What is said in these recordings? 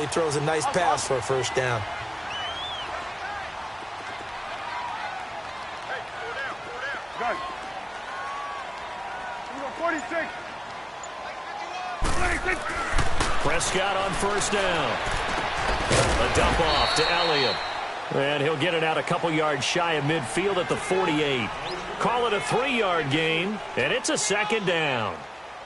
he throws a nice pass for a first down. Gun. 46. Prescott on first down. A dump off to Elliott. And he'll get it out a couple yards shy of midfield at the 48. Call it a 3-yard gain, and it's a second down.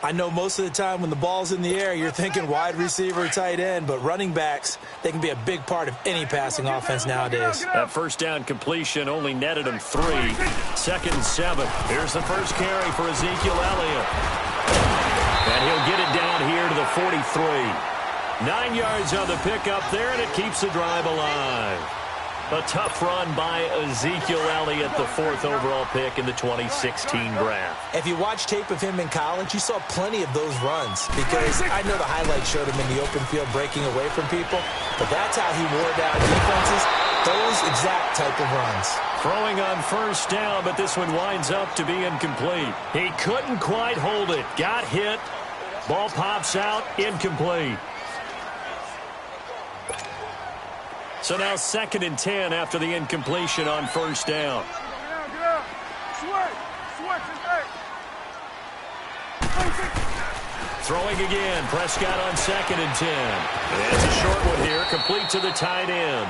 I know most of the time when the ball's in the air, you're thinking wide receiver, tight end, but running backs, they can be a big part of any passing offense nowadays. That first down completion only netted him 3. 2nd and 7. Here's the first carry for Ezekiel Elliott. And he'll get it down here to the 43. 9 yards on the pickup there, and it keeps the drive alive. A tough run by Ezekiel Elliott, the 4th overall pick in the 2016 draft. If you watch tape of him in college, you saw plenty of those runs because I know the highlights showed him in the open field breaking away from people, but that's how he wore down defenses, those exact type of runs. Throwing on first down, but this one winds up to be incomplete. He couldn't quite hold it. Got hit. Ball pops out, incomplete. So now 2nd and 10 after the incompletion on first down. Get out. Switch. Throwing again. Prescott on 2nd and 10. And it's a short one here, complete to the tight end.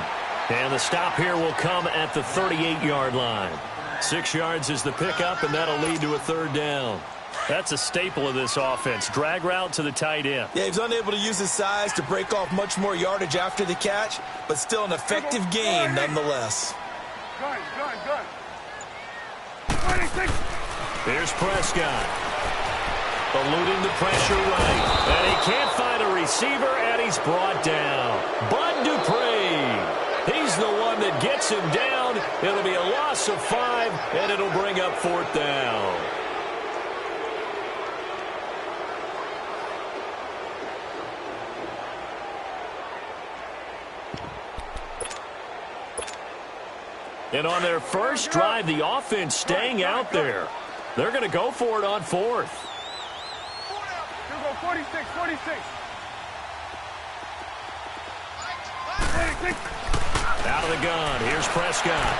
And the stop here will come at the 38-yard line. 6 yards is the pickup, and that'll lead to a 3rd down. That's a staple of this offense. Drag route to the tight end. Yeah, he was unable to use his size to break off much more yardage after the catch, but still an effective gain nonetheless. Gun. 26. Here's Prescott. Eluding the pressure right. And he can't find a receiver, and he's brought down. Bud Dupree. He's the one that gets him down. It'll be a loss of 5, and it'll bring up 4th down. And on their first drive, the offense staying out there. They're going to go for it on 4th. Here go 46. Out of the gun. Here's Prescott.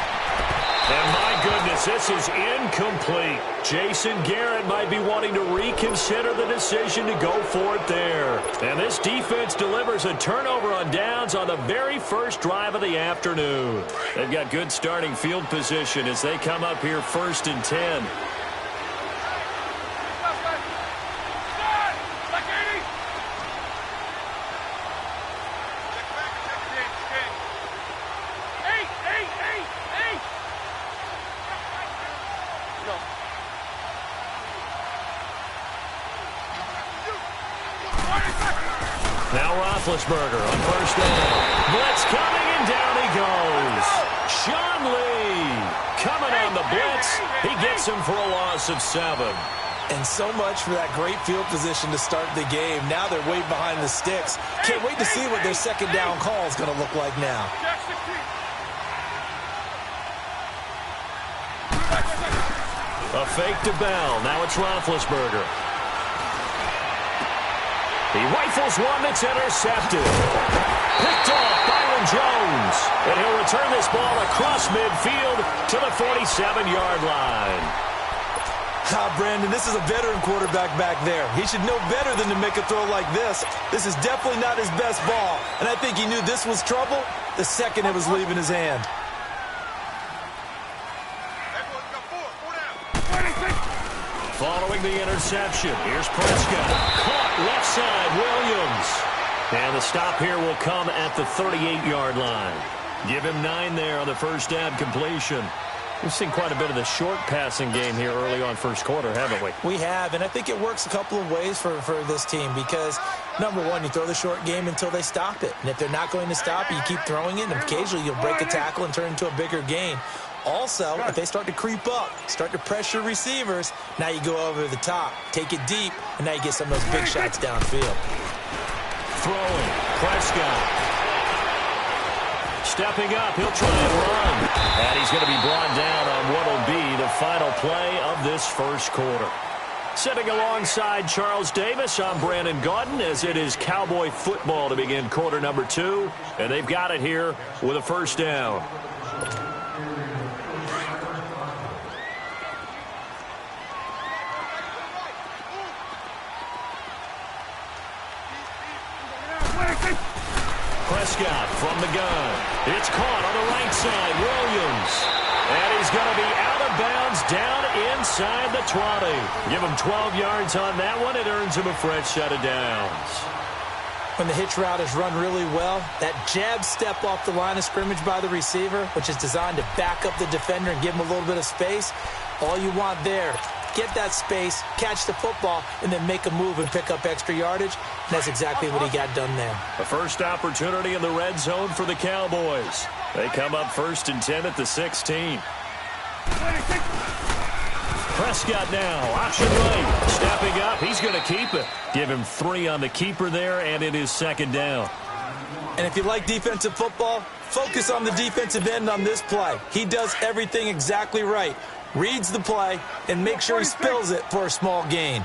And my goodness, this is incomplete. Jason Garrett might be wanting to reconsider the decision to go for it there. And this defense delivers a turnover on downs on the very first drive of the afternoon. They've got good starting field position as they come up here 1st and 10. Now Roethlisberger on first down. Blitz coming, and down he goes. Sean Lee coming on the blitz. He gets him for a loss of 7. And so much for that great field position to start the game. Now they're way behind the sticks. Can't wait to see what their 2nd down call is going to look like now. A fake to Bell. Now it's Roethlisberger. He rifles one that's intercepted. Picked off Byron Jones. And he'll return this ball across midfield to the 47-yard line. Brandon, this is a veteran quarterback back there. He should know better than to make a throw like this. This is definitely not his best ball. And I think he knew this was trouble the second it was leaving his hand. Following the interception, here's Prescott. Caught left side, Williams. And the stop here will come at the 38-yard line. Give him 9 there on the first down completion. We've seen quite a bit of the short passing game here early on first quarter, haven't we? We have, and I think it works a couple of ways for this team because, number one, you throw the short game until they stop it. And if they're not going to stop it, you keep throwing it, and occasionally you'll break a tackle and turn it into a bigger gain. Also, if they start to creep up, start to pressure receivers, now you go over the top, take it deep, and now you get some of those big shots downfield. Throwing, Prescott. Stepping up, he'll try and run. And he's going to be brought down on what will be the final play of this first quarter. Sitting alongside Charles Davis, I'm Brandon Gaudin, as it is Cowboy football to begin quarter number 2. And they've got it here with a first down. Prescott from the gun. It's caught on the right side. Williams. And he's going to be out of bounds down inside the 20. Give him 12 yards on that one. It earns him a fresh set of downs. When the hitch route is run really well, that jab step off the line of scrimmage by the receiver, which is designed to back up the defender and give him a little bit of space, all you want there, get that space, catch the football, and then make a move and pick up extra yardage. And that's exactly what he got done there. The first opportunity in the red zone for the Cowboys. They come up 1st and 10 at the 16. Prescott now, option right, stepping up. He's going to keep it. Give him 3 on the keeper there, and it is 2nd down. And if you like defensive football, focus on the defensive end on this play. He does everything exactly right. Reads the play and make sure he spills it for a small gain.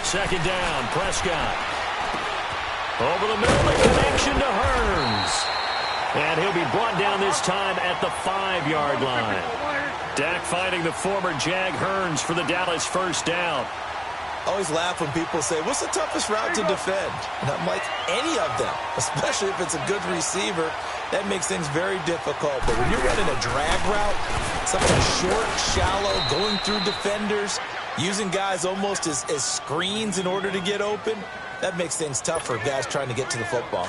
Second down, Prescott. Over the middle, the connection to Hearns. And he'll be brought down this time at the 5-yard line. Dak finding the former Jag Hearns for the Dallas first down. I always laugh when people say, what's the toughest route to defend? And I'm like, any of them, especially if it's a good receiver. That makes things very difficult. But when you're running a drag route, something short, shallow, going through defenders, using guys almost as screens in order to get open, that makes things tough for guys trying to get to the football.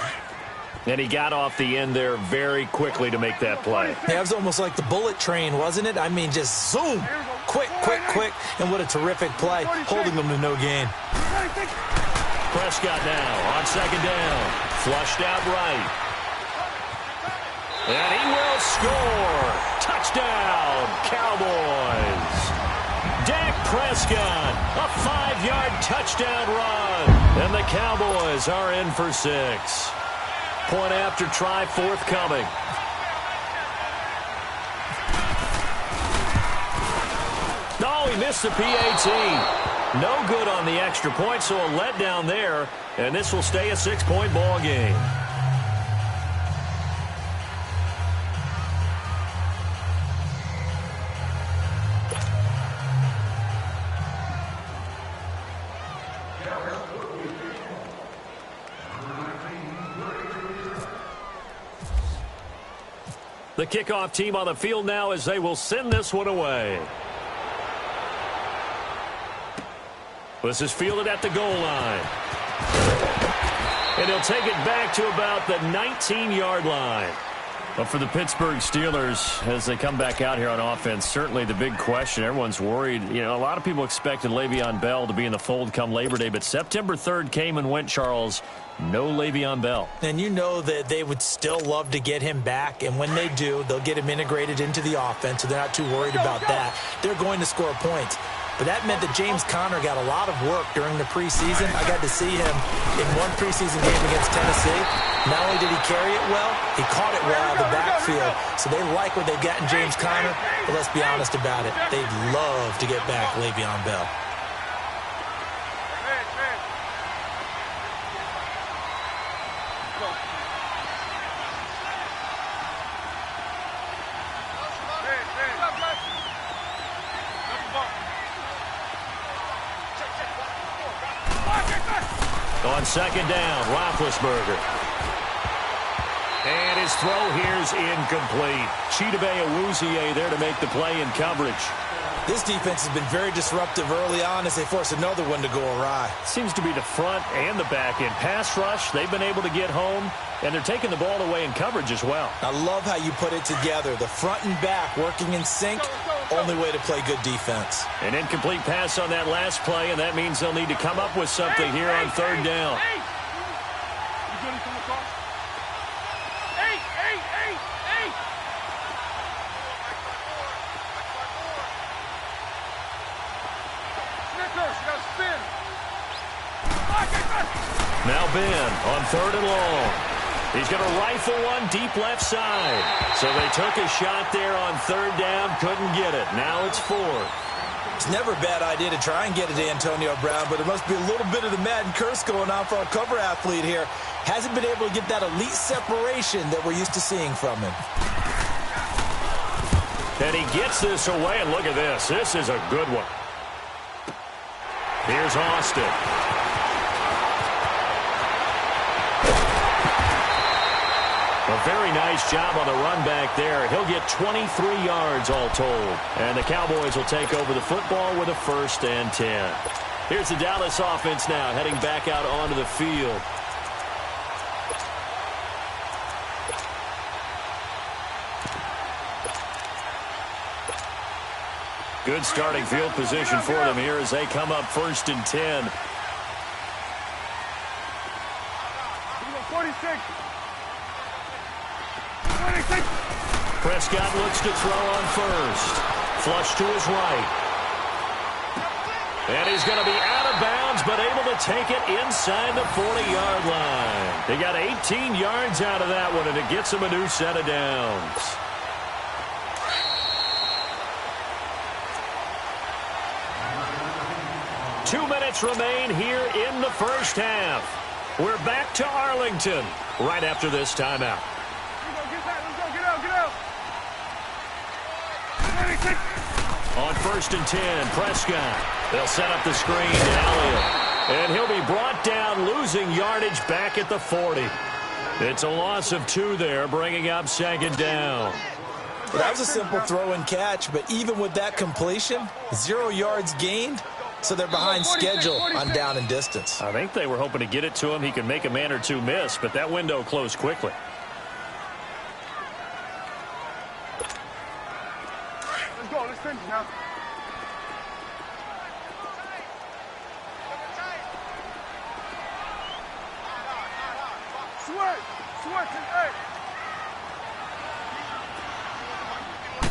And he got off the end there very quickly to make that play. Yeah, it was almost like the bullet train, wasn't it? I mean, just zoom. Quick, quick, quick. And what a terrific play, holding them to no gain. Prescott now on second down. Flushed out right. And he will score. Touchdown, Cowboys. Dak Prescott, a 5-yard touchdown run. And the Cowboys are in for 6. Point after try forthcoming. No, he missed the PAT. No good on the extra point, so a letdown there. And this will stay a 6-point ball game. The kickoff team on the field now as they will send this one away. This is fielded at the goal line. And he'll take it back to about the 19-yard line. But for the Pittsburgh Steelers, as they come back out here on offense, certainly the big question, everyone's worried. You know, a lot of people expected Le'Veon Bell to be in the fold come Labor Day, but September 3rd came and went, Charles. No Le'Veon Bell. And you know that they would still love to get him back, and when they do, they'll get him integrated into the offense, so they're not too worried about that. They're going to score points. But that meant that James Conner got a lot of work during the preseason. I got to see him in one preseason game against Tennessee. Not only did he carry it well, he caught it well out of the backfield. So they like what they've got in James Conner. But let's be honest about it. They'd love to get back Le'Veon Bell. On second down, Roethlisberger. And his throw here's incomplete. Chidobe Awuzie there to make the play in coverage. This defense has been very disruptive early on as they force another one to go awry. Seems to be the front and the back end. Pass rush, they've been able to get home, and they're taking the ball away in coverage as well. I love how you put it together. The front and back working in sync, only way to play good defense. An incomplete pass on that last play, and that means they'll need to come up with something here on third down. Now Ben on third and long. He's going to rifle one deep left side. So they took a shot there on third down, couldn't get it. Now it's fourth. It's never a bad idea to try and get it to Antonio Brown, but it must be a little bit of the Madden curse going on for our cover athlete here. Hasn't been able to get that elite separation that we're used to seeing from him. And he gets this away, and look at this. This is a good one. Here's Austin. A very nice job on the run back there. He'll get 23 yards all told. And the Cowboys will take over the football with a 1st and 10. Here's the Dallas offense now heading back out onto the field. Good starting field position for them here as they come up 1st and 10. 46. Prescott looks to throw on first. Flush to his right. And he's going to be out of bounds, but able to take it inside the 40-yard line. They got 18 yards out of that one, and it gets him a new set of downs. Two minutes remain here in the first half. We're back to Arlington right after this timeout. On 1st and 10, Prescott. They'll set up the screen to Elliott. And he'll be brought down, losing yardage back at the 40. It's a loss of 2 there, bringing up 2nd down. Well, that was a simple throw and catch, but even with that completion, 0 yards gained, so they're behind schedule on down and distance. I think they were hoping to get it to him. He could make a man or two miss, but that window closed quickly. Let's go. Let's finish now. Switch, and hey.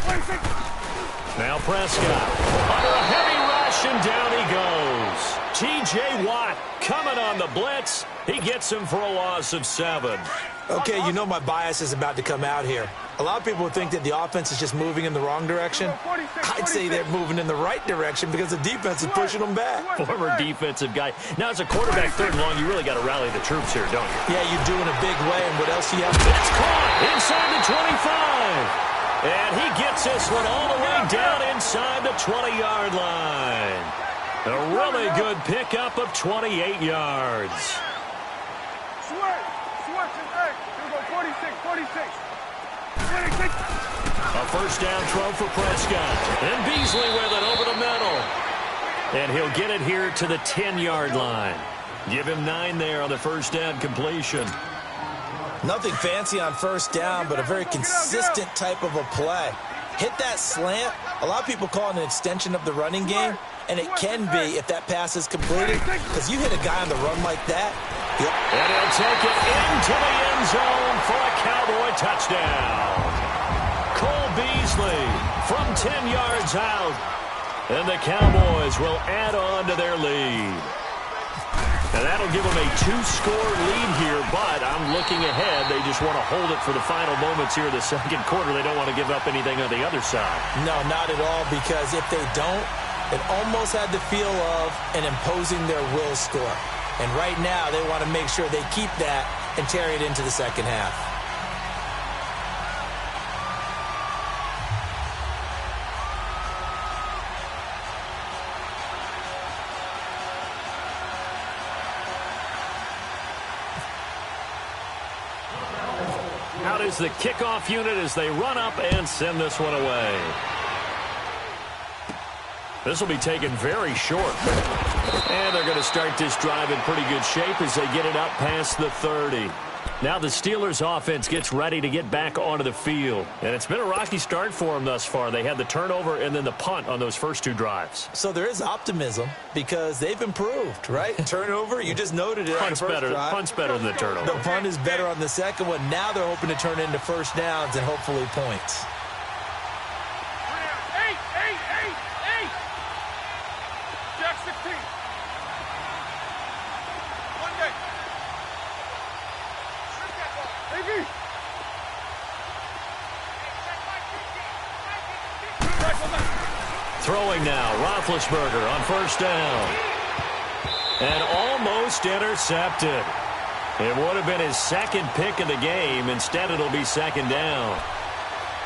26. Now Prescott under a heavy rush, and down he goes. T.J. Watt coming on the blitz. He gets him for a loss of 7. Okay, you know my bias is about to come out here. A lot of people would think that the offense is just moving in the wrong direction. I'd say they're moving in the right direction because the defense is pushing them back. Former defensive guy. Now, as a quarterback, 3rd and long, you really got to rally the troops here, don't you? Yeah, you do in a big way, and what else you have? It's caught inside the 25. And he gets this one all the way down inside the 20-yard line. A really good pickup of 28 yards. Switch, and hey. Here we go, 46. 26. A 1st down throw for Prescott. And Beasley with it over the middle. And he'll get it here to the 10-yard line. Give him 9 there on the 1st down completion. Nothing fancy on 1st down, but a very consistent type of a play. Hit that slant. A lot of people call it an extension of the running game, and it can be if that pass is completed, because you hit a guy on the run like that. Yep. And he'll take it into the end zone for a Cowboy touchdown. Cole Beasley from 10 yards out, and the Cowboys will add on to their lead. And that'll give them a 2-score lead here, but I'm looking ahead. They just want to hold it for the final moments here in the 2nd quarter. They don't want to give up anything on the other side. No, not at all, because if they don't, it almost had the feel of an imposing their will score. And right now, they want to make sure they keep that and carry it into the 2nd half. Out is the kickoff unit as they run up and send this one away. This will be taken very short. And they're going to start this drive in pretty good shape as they get it up past the 30. Now the Steelers offense gets ready to get back onto the field. And it's been a rocky start for them thus far. They had the turnover and then the punt on those first 2 drives. So there is optimism because they've improved, right? Turnover, you just noted it. Punt's better than the turnover. The punt is better on the 2nd one. Now they're hoping to turn into 1st downs and hopefully points. Jack 16. One day. Throwing now, Roethlisberger on first down. And almost intercepted. It would have been his second pick of the game. Instead, it'll be second down.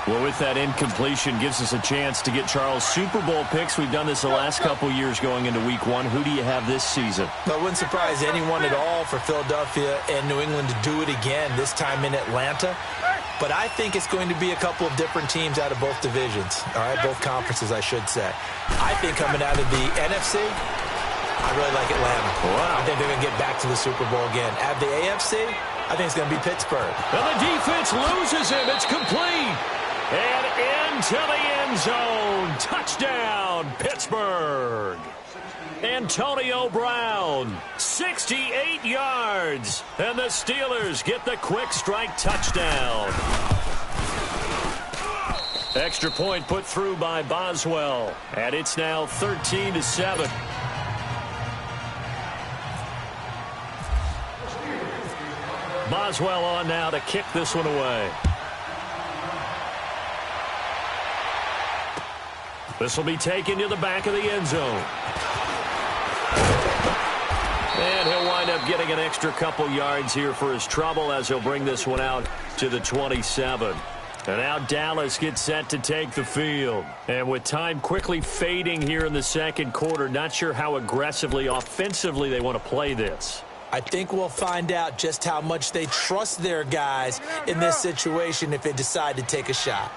Well, with that incompletion, gives us a chance to get Charles Super Bowl picks. We've done this the last couple years going into week one. Who do you have this season? It wouldn't surprise anyone at all for Philadelphia and New England to do it again, this time in Atlanta. But I think it's going to be a couple of different teams out of both divisions. All right, both conferences, I should say. I think coming out of the NFC, I really like Atlanta. Wow. I think they're going to get back to the Super Bowl again. Out of the AFC, I think it's going to be Pittsburgh. And the defense loses him. It's complete. And into the end zone. Touchdown, Pittsburgh. Antonio Brown, 68 yards. And the Steelers get the quick strike touchdown. Extra point put through by Boswell. And it's now 13-7. Boswell on now to kick this one away. This will be taken to the back of the end zone. And he'll wind up getting an extra couple yards here for his trouble as he'll bring this one out to the 27. And now Dallas gets set to take the field. And with time quickly fading here in the second quarter, not sure how aggressively, offensively they want to play this. I think we'll find out just how much they trust their guys in this situation if they decide to take a shot.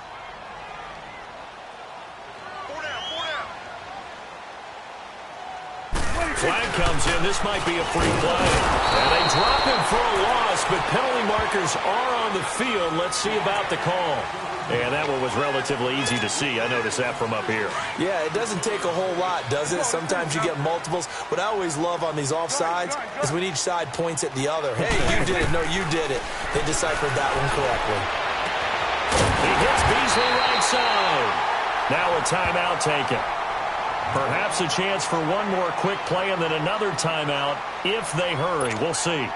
Flag comes in. This might be a free play. And they drop him for a loss, but penalty markers are on the field. Let's see about the call. And that one was relatively easy to see. I noticed that from up here. Yeah, it doesn't take a whole lot, does it? Sometimes you get multiples. What I always love on these offsides is when each side points at the other. Hey, you did it. No, you did it. They deciphered that one correctly. He hits Beasley right side. Now a timeout taken. Perhaps a chance for one more quick play and then another timeout if they hurry. We'll see.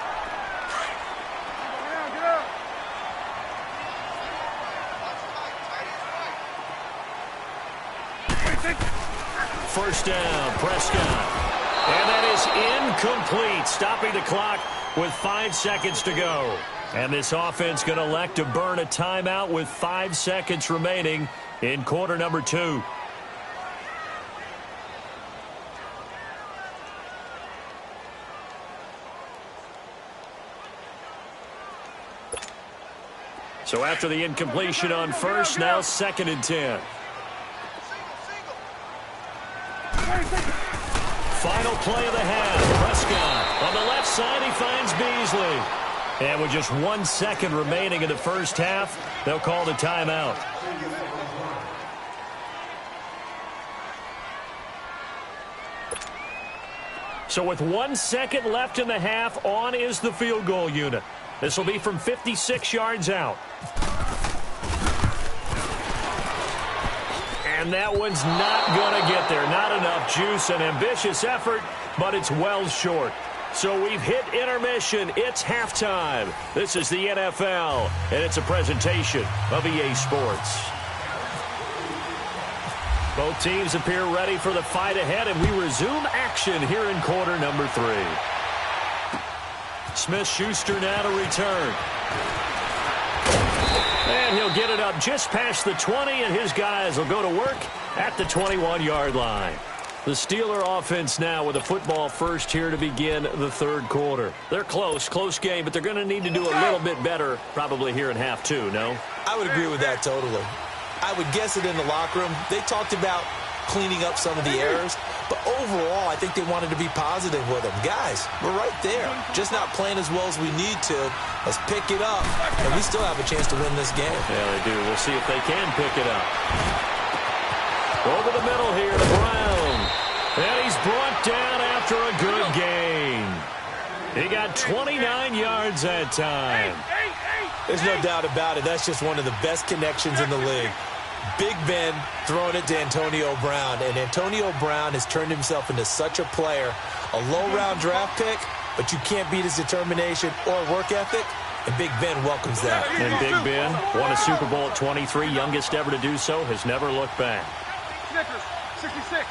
First down, Prescott. And that is incomplete, stopping the clock with 5 seconds to go. And this offense going to elect to burn a timeout with 5 seconds remaining in quarter number 2. So after the incompletion on first, now 2nd and 10. Final play of the half. Prescott on the left side. He finds Beasley. And with just 1 second remaining in the first half, they'll call the timeout. So with 1 second left in the half, on is the field goal unit. This will be from 56 yards out. And that one's not going to get there. Not enough juice, an ambitious effort, but it's well short. So we've hit intermission. It's halftime. This is the NFL, and it's a presentation of EA Sports. Both teams appear ready for the fight ahead, and we resume action here in quarter number 3. Smith-Schuster now to return. And he'll get it up just past the 20, and his guys will go to work at the 21-yard line. The Steeler offense now with a football first here to begin the third quarter. They're close game, but they're going to need to do a little bit better probably here in half 2, no? I would agree with that totally. I would guess it in the locker room. They talked about cleaning up some of the errors, but overall, I think they wanted to be positive with them. Guys, we're right there. Just not playing as well as we need to. Let's pick it up, and we still have a chance to win this game. Yeah, they do. We'll see if they can pick it up. Over the middle here to Brown. And he's brought down after a good gain. He got 29 yards that time. There's no doubt about it. That's just one of the best connections in the league. Big Ben throwing it to Antonio Brown, and Antonio Brown has turned himself into such a player. A low-round draft pick, but you can't beat his determination or work ethic. and Big Ben welcomes that. And Big Ben won a Super Bowl at 23, youngest ever to do so, has never looked back. Snickers, 66.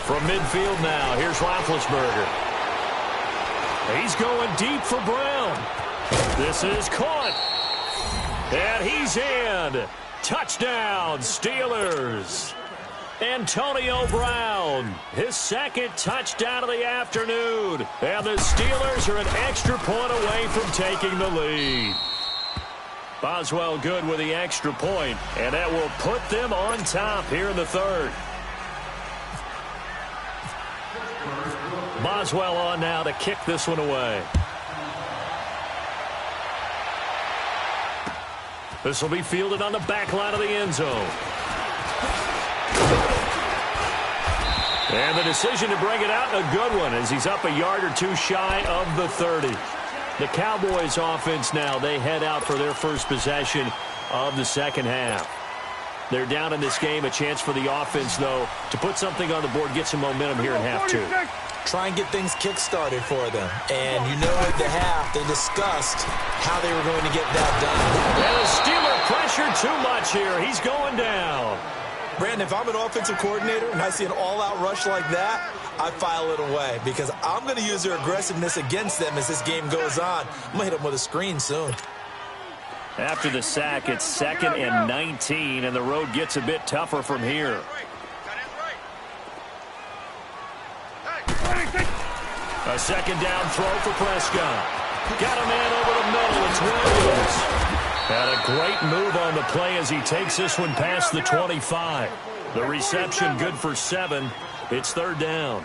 From midfield now, here's Roethlisberger. He's going deep for Brown. This is caught. And he's in. Touchdown, Steelers. Antonio Brown, his second touchdown of the afternoon. And the Steelers are an extra point away from taking the lead. Boswell good with the extra point, and that will put them on top here in the third. Boswell on now to kick this one away. This will be fielded on the back line of the end zone. And the decision to bring it out, a good one, as he's up a yard or two shy of the 30. The Cowboys offense now, they head out for their first possession of the second half. They're down in this game, a chance for the offense, though, to put something on the board, get some momentum here in half two. Try and get things kick-started for them. And you know at the half, they discussed how they were going to get that done. And the Steeler pressure too much here. He's going down. Brandon, if I'm an offensive coordinator and I see an all-out rush like that, I file it away because I'm going to use their aggressiveness against them as this game goes on. I'm going to hit them with a screen soon. After the sack, it's 2nd and 19, and the road gets a bit tougher from here. A second down throw for Prescott. Got a man over the middle. It's Williams. And a great move on the play as he takes this one past the 25. The reception good for 7. It's third down.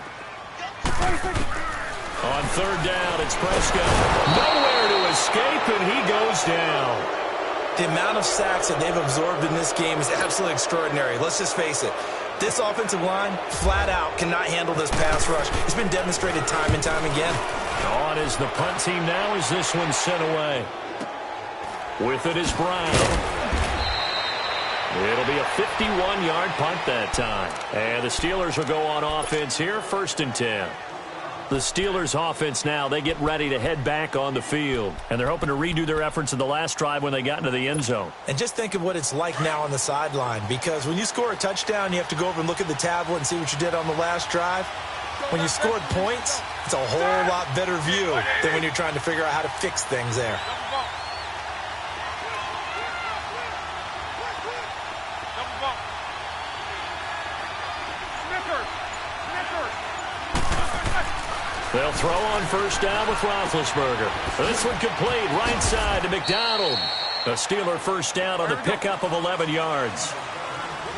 On third down, it's Prescott. Nowhere to escape, and he goes down. The amount of sacks that they've absorbed in this game is absolutely extraordinary. Let's just face it. This offensive line, flat out, cannot handle this pass rush. It's been demonstrated time and time again. On is the punt team now as this one's sent away. With it is Brown. It'll be a 51-yard punt that time. And the Steelers will go on offense here, 1st and 10. The Steelers offense now, they get ready to head back on the field. And they're hoping to redo their efforts in the last drive when they got into the end zone. And just think of what it's like now on the sideline. Because when you score a touchdown, you have to go over and look at the tablet and see what you did on the last drive. When you scored points, it's a whole lot better view than when you're trying to figure out how to fix things there. They'll throw on first down with Roethlisberger. This one complete, right side to McDonald. A Steeler first down on the pickup of 11 yards.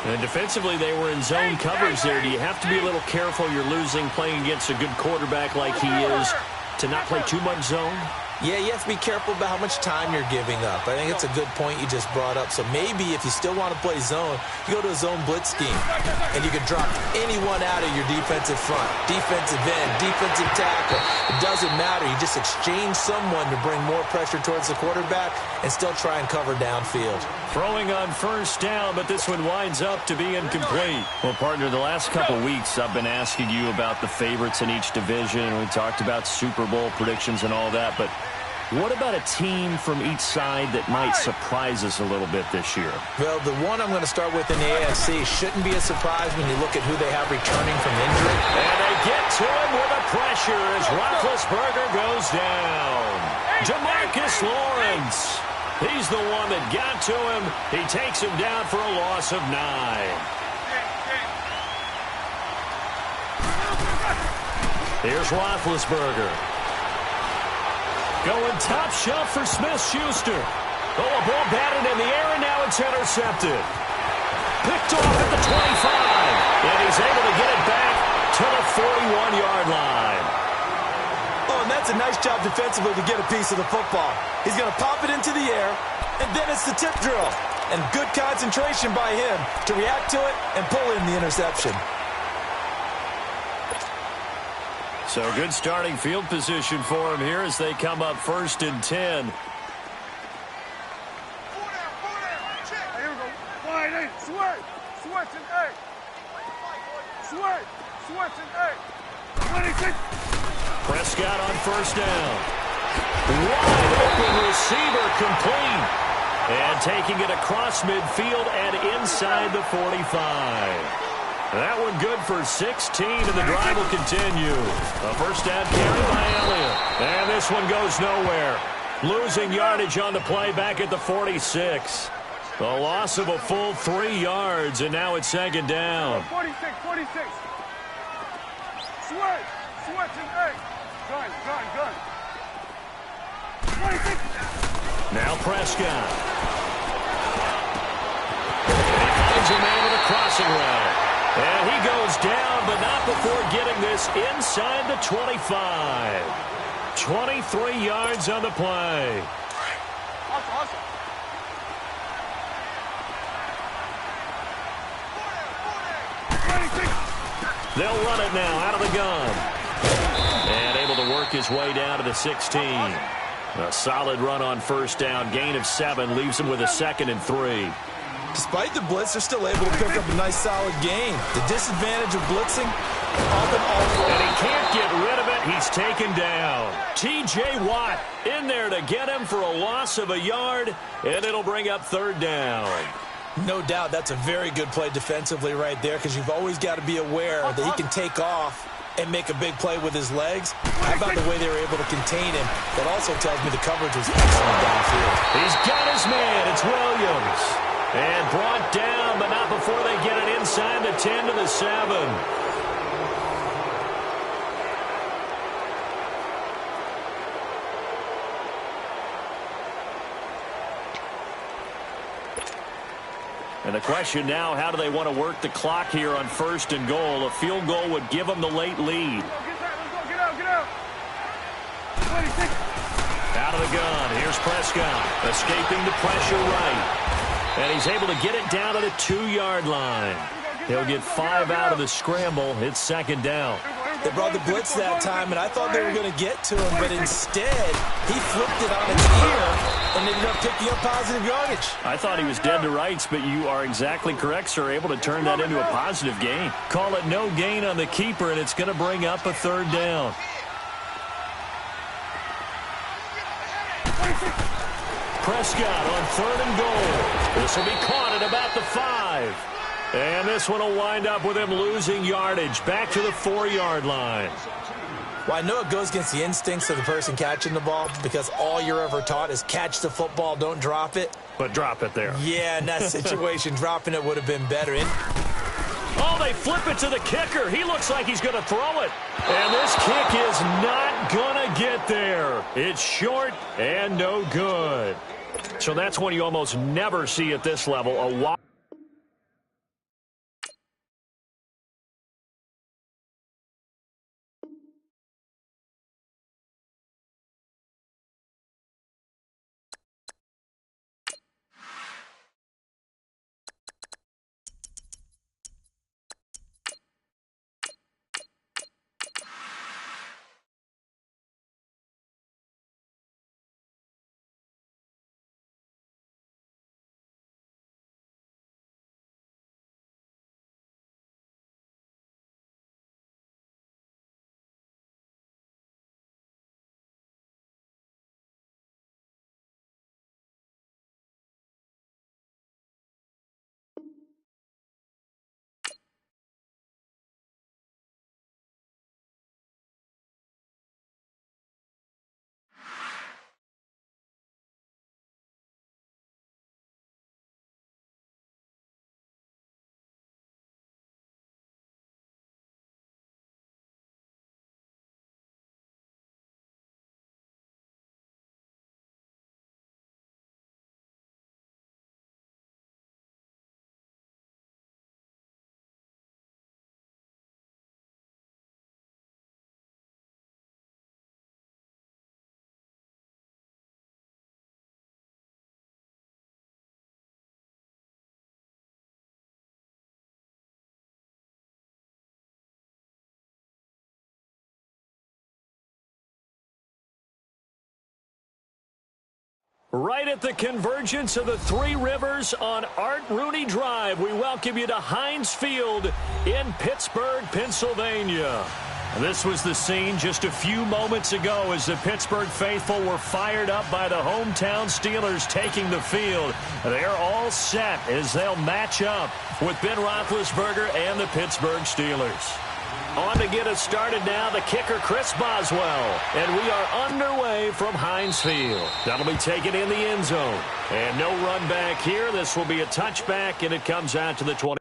And defensively, they were in zone coverage there. Do you have to be a little careful? You're losing, playing against a good quarterback like he is, to not play too much zone? Yeah, you have to be careful about how much time you're giving up. I think it's a good point you just brought up. So maybe if you still want to play zone, you go to a zone blitz scheme. And you can drop anyone out of your defensive front. Defensive end, defensive tackle. It doesn't matter. You just exchange someone to bring more pressure towards the quarterback and still try and cover downfield. Throwing on first down, but this one winds up to be incomplete. Well, partner, the last couple weeks I've been asking you about the favorites in each division. We talked about Super Bowl predictions and all that, but what about a team from each side that might surprise us a little bit this year? Well, the one I'm going to start with in the AFC shouldn't be a surprise when you look at who they have returning from injury. And they get to him with a pressure as Roethlisberger goes down. Demarcus Lawrence. He's the one that got to him. He takes him down for a loss of 9. Here's Roethlisberger. Going top shelf for Smith-Schuster. Oh, a ball batted in the air, and now it's intercepted. Picked off at the 25. And he's able to get it back to the 41-yard line. Oh, and that's a nice job defensively to get a piece of the football. He's going to pop it into the air, and then it's the tip drill. And good concentration by him to react to it and pull in the interception. So good starting field position for him here as they come up 1st and 10. Here we go. Wide eight. Switch. Switch and eight. Switch. Switch and eight. 26. Prescott on first down. Wide open receiver complete. And taking it across midfield and inside the 45. That one good for 16, and the drive will continue. A first down carry by Elliott. And this one goes nowhere. Losing yardage on the play back at the 46. A loss of a full 3 yards, and now it's second down. 46. Switch and eight. Gun. 26. Now Prescott. And he finds a man with a crossing route. And he goes down, but not before getting this inside the 25. 23 yards on the play. Awesome. They'll run it now out of the gun. And able to work his way down to the 16. A solid run on first down. Gain of 7 leaves him with a 2nd and 3. Despite the blitz, they're still able to pick up a nice, solid gain. The disadvantage of blitzing, often all. And he can't get rid of it. He's taken down. T.J. Watt in there to get him for a loss of a yard, and it'll bring up third down. No doubt that's a very good play defensively right there, because you've always got to be aware that he can take off and make a big play with his legs. How about the way they were able to contain him? That also tells me the coverage was excellent downfield. He's got his man. It's Williams. And brought down, but not before they get it inside the 10 to the 7. And the question now, how do they want to work the clock here on first and goal? A field goal would give them the late lead. Get out. 26. Out of the gun. Here's Prescott. Escaping the pressure right. And he's able to get it down to the 2-yard line. He'll get 5 out of the scramble. It's second down. They brought the blitz that time, and I thought they were going to get to him, but instead, he flipped it on its ear and ended up picking up positive yardage. I thought he was dead to rights, but you are exactly correct, sir. Able to turn that into a positive gain. Call it no gain on the keeper, and it's going to bring up a third down. Prescott on third and goal. This will be caught at about the 5. And this one will wind up with him losing yardage back to the 4-yard line. Well, I know it goes against the instincts of the person catching the ball, because all you're ever taught is catch the football, don't drop it. But drop it there. Yeah, in that situation, dropping it would have been better. Oh, they flip it to the kicker. He looks like he's going to throw it. And this kick is not going to get there. It's short and no good. So that's one you almost never see at this level. A wide. Right at the convergence of the Three Rivers on Art Rooney Drive, we welcome you to Heinz Field in Pittsburgh, Pennsylvania. This was the scene just a few moments ago as the Pittsburgh faithful were fired up by the hometown Steelers taking the field. They're all set as they'll match up with Ben Roethlisberger and the Pittsburgh Steelers. On to get us started now, the kicker, Chris Boswell. And we are underway from Heinz Field. That'll be taken in the end zone. And no run back here. This will be a touchback, and it comes out to the 20.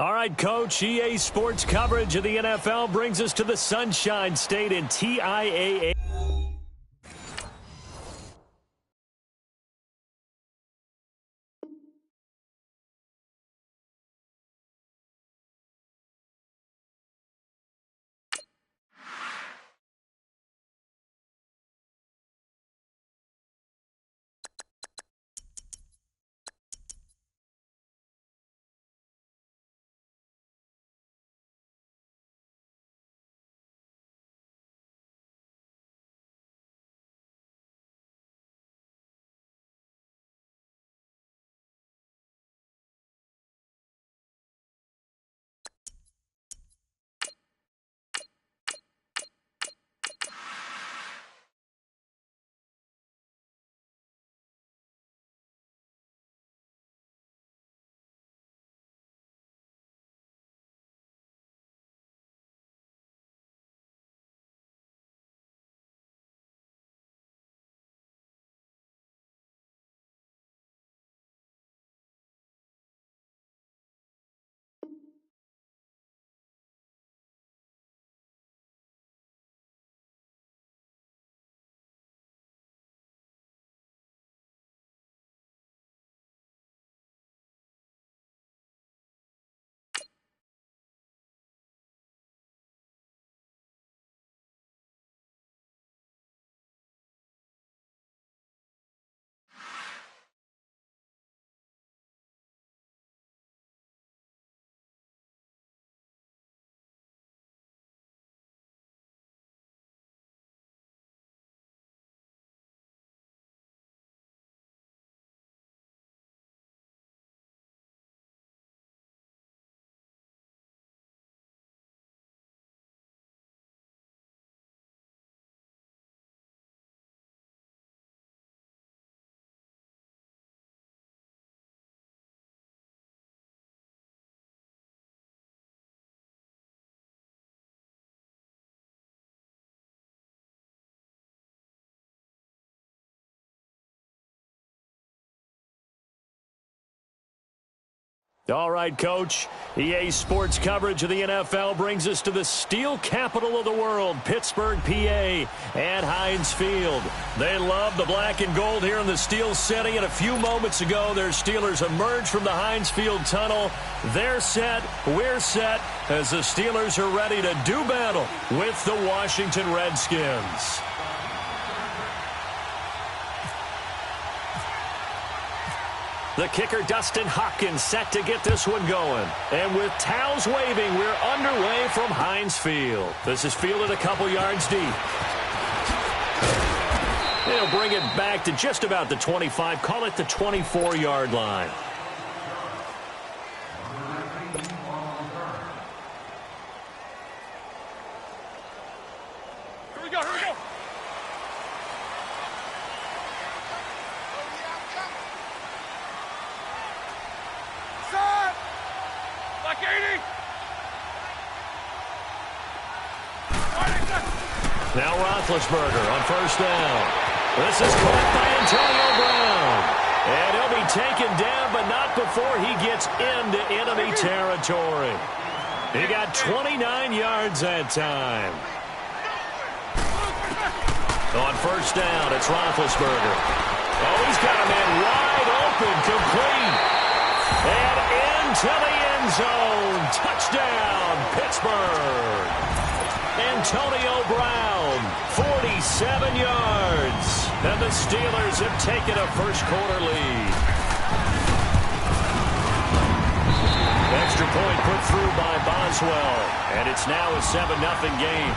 All right, Coach, EA Sports coverage of the NFL brings us to the Sunshine State in TIAA. All right, Coach. EA Sports coverage of the NFL brings us to the steel capital of the world, Pittsburgh, PA, at Heinz Field. They love the black and gold here in the Steel City, and a few moments ago, their Steelers emerged from the Heinz Field tunnel. They're set, we're set, as the Steelers are ready to do battle with the Washington Redskins. The kicker, Dustin Hopkins, set to get this one going. And with towels waving, we're underway from Heinz Field. This is fielded a couple yards deep. They'll bring it back to just about the 25, call it the 24-yard line. Here we go, here we go. Set. Like 80. Now Roethlisberger on first down. This is caught by Antonio Brown. And he'll be taken down, but not before he gets into enemy territory. He got 29 yards that time. On first down, it's Roethlisberger. Oh, he's got a man wide open, complete. And into the end zone. Touchdown, Pittsburgh. Antonio Brown, 47 yards. And the Steelers have taken a first-quarter lead. Extra point put through by Boswell. And it's now a 7-0 game.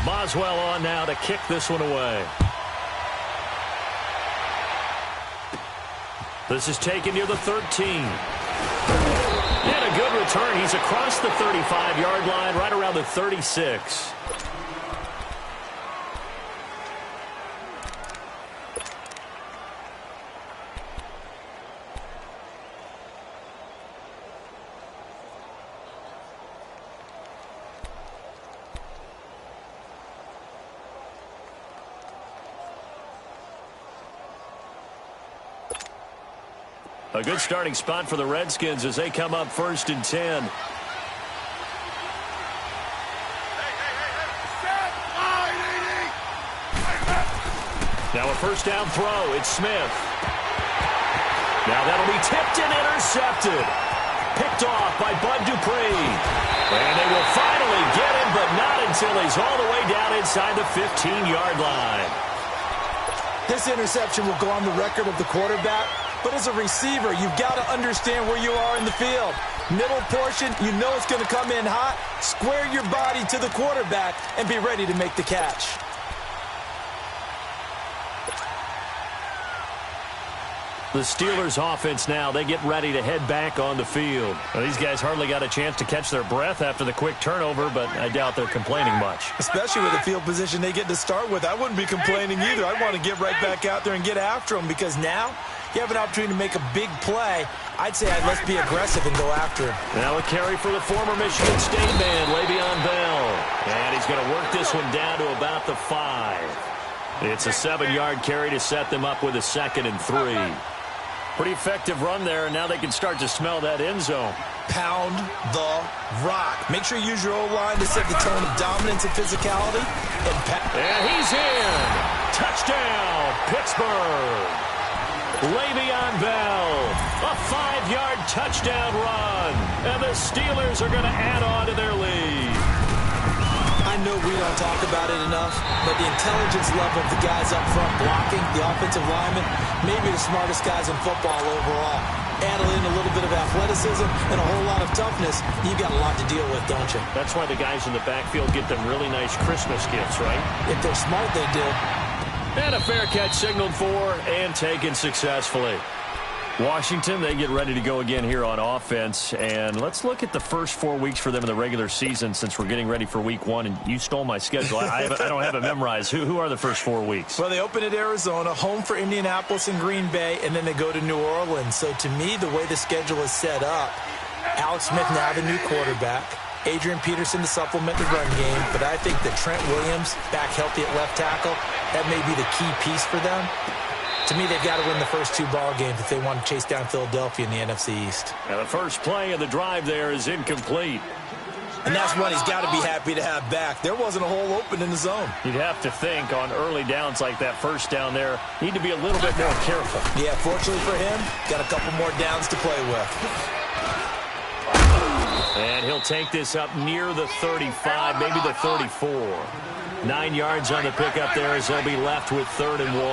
Boswell on now to kick this one away. This is taken near the 13. And a good return. He's across the 35-yard line, right around the 36. A good starting spot for the Redskins as they come up 1st and 10. Now a first down throw. It's Smith. Now that'll be tipped and intercepted. Picked off by Bud Dupree. And they will finally get him, but not until he's all the way down inside the 15-yard line. This interception will go on the record of the quarterback, but as a receiver, you've got to understand where you are in the field. Middle portion, you know it's going to come in hot. Square your body to the quarterback and be ready to make the catch. The Steelers offense now, they get ready to head back on the field. Well, these guys hardly got a chance to catch their breath after the quick turnover, but I doubt they're complaining much. Especially with the field position they get to start with. I wouldn't be complaining either. I'd want to get right back out there and get after them because now you have an opportunity to make a big play. I'd say let's be aggressive and go after him. Now a carry for the former Michigan State man, Le'Veon Bell. And he's going to work this one down to about the 5. It's a 7-yard carry to set them up with a 2nd and 3. Pretty effective run there, and now they can start to smell that end zone. Pound the rock. Make sure you use your O-line to set the tone of dominance and physicality. And he's in. Touchdown, Pittsburgh. Le'Veon Bell, a 5-yard touchdown run. And the Steelers are going to add on to their lead. I know we don't talk about it enough, but the intelligence level of the guys up front blocking, the offensive linemen, maybe the smartest guys in football overall. Add in a little bit of athleticism and a whole lot of toughness, you've got a lot to deal with, don't you? That's why the guys in the backfield get them really nice Christmas gifts, right? If they're smart, they do. And a fair catch signaled for and taken successfully. Washington, they get ready to go again here on offense. And let's look at the first 4 weeks for them in the regular season since we're getting ready for week 1. And you stole my schedule. I don't have it memorized. Who are the first 4 weeks? Well, they open at Arizona, home for Indianapolis and Green Bay, and then they go to New Orleans. So to me, the way the schedule is set up, Alex Smith now the new quarterback. Adrian Peterson to supplement the run game. But I think that Trent Williams, back healthy at left tackle, that may be the key piece for them. To me, they've got to win the first 2 ball games if they want to chase down Philadelphia in the NFC East. And the first play of the drive there is incomplete. And that's one he's got to be happy to have back. There wasn't a hole open in the zone. You'd have to think on early downs like that first down there, need to be a little bit more careful. Yeah, fortunately for him, got a couple more downs to play with. And he'll take this up near the 35, maybe the 34. 9 yards on the pickup there as they'll be left with 3rd and 1.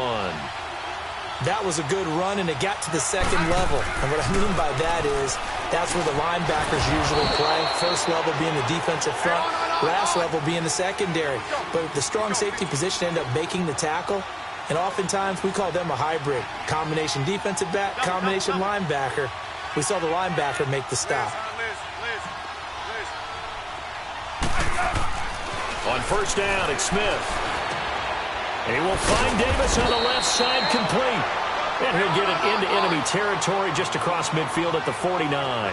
That was a good run, and it got to the 2nd level. And what I mean by that is that's where the linebackers usually play. First level being the defensive front, last level being the secondary. But the strong safety position ended up making the tackle, and oftentimes we call them a hybrid. Combination defensive back, combination linebacker. We saw the linebacker make the stop. On first down, it's Smith. And he will find Davis on the left side complete. And he'll get it into enemy territory just across midfield at the 49.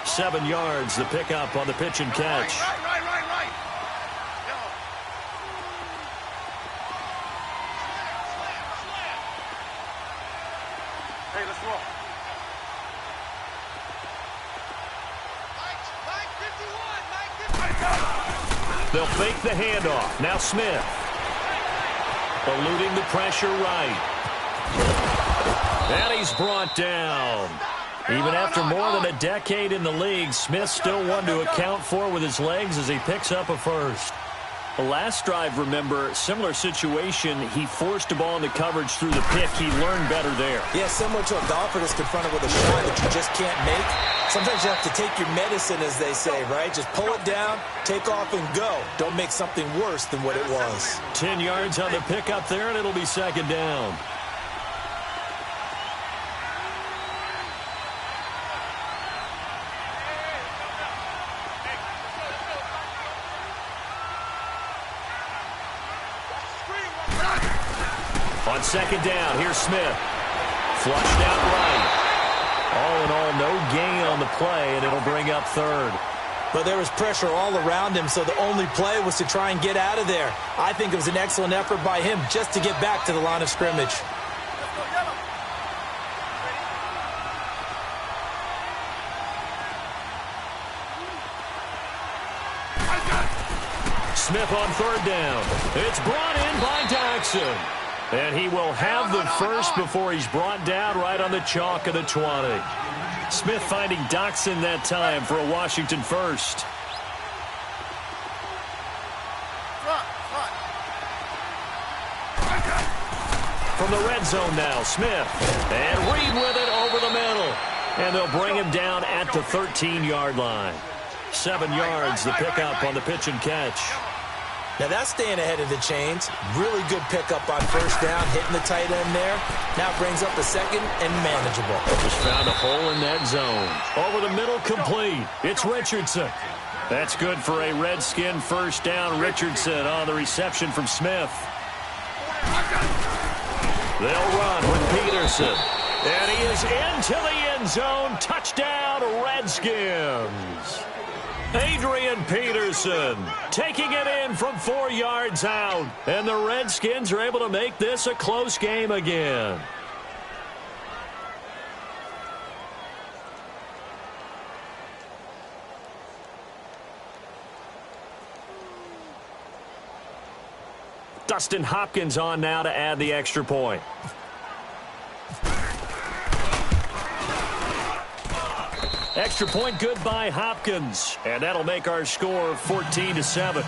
7 yards, the pickup on the pitch and catch. Right. Hey, let's roll. Mike 51. They'll fake the handoff. Now Smith. Eluding the pressure right. And he's brought down. Even after more than a decade in the league, Smith still one to account for with his legs as he picks up a first. The last drive, remember, similar situation. He forced a ball into coverage through the pick. He learned better there. Yeah, similar to a golfer that's confronted with a shot that you just can't make. Sometimes you have to take your medicine, as they say, right? Just pull it down, take off, and go. Don't make something worse than what it was. 10 yards on the pickup there, and it'll be 2nd down. On 2nd down, here's Smith. Flushed out right. All in all, no gain on the play, and it'll bring up 3rd. But there was pressure all around him, so the only play was to try and get out of there. I think it was an excellent effort by him just to get back to the line of scrimmage. Smith on third down. It's brought in by Jackson. And he will have the first before he's brought down right on the chalk of the 20. Smith finding Doxson that time for a Washington first. From the red zone now, Smith. And Reed with it over the middle. And they'll bring him down at the 13-yard line. 7 yards, the pickup on the pitch and catch. Now that's staying ahead of the chains. Really good pickup on first down, hitting the tight end there. Now brings up the second and manageable. Just found a hole in that zone. Over the middle, complete. It's Richardson. That's good for a Redskin first down. Richardson on the reception from Smith. They'll run with Peterson. And he is into the end zone. Touchdown, Redskins. Adrian Peterson taking it in from 4 yards out. And the Redskins are able to make this a close game again. Dustin Hopkins on now to add the extra point. Extra point good by Hopkins. And that'll make our score 14-7.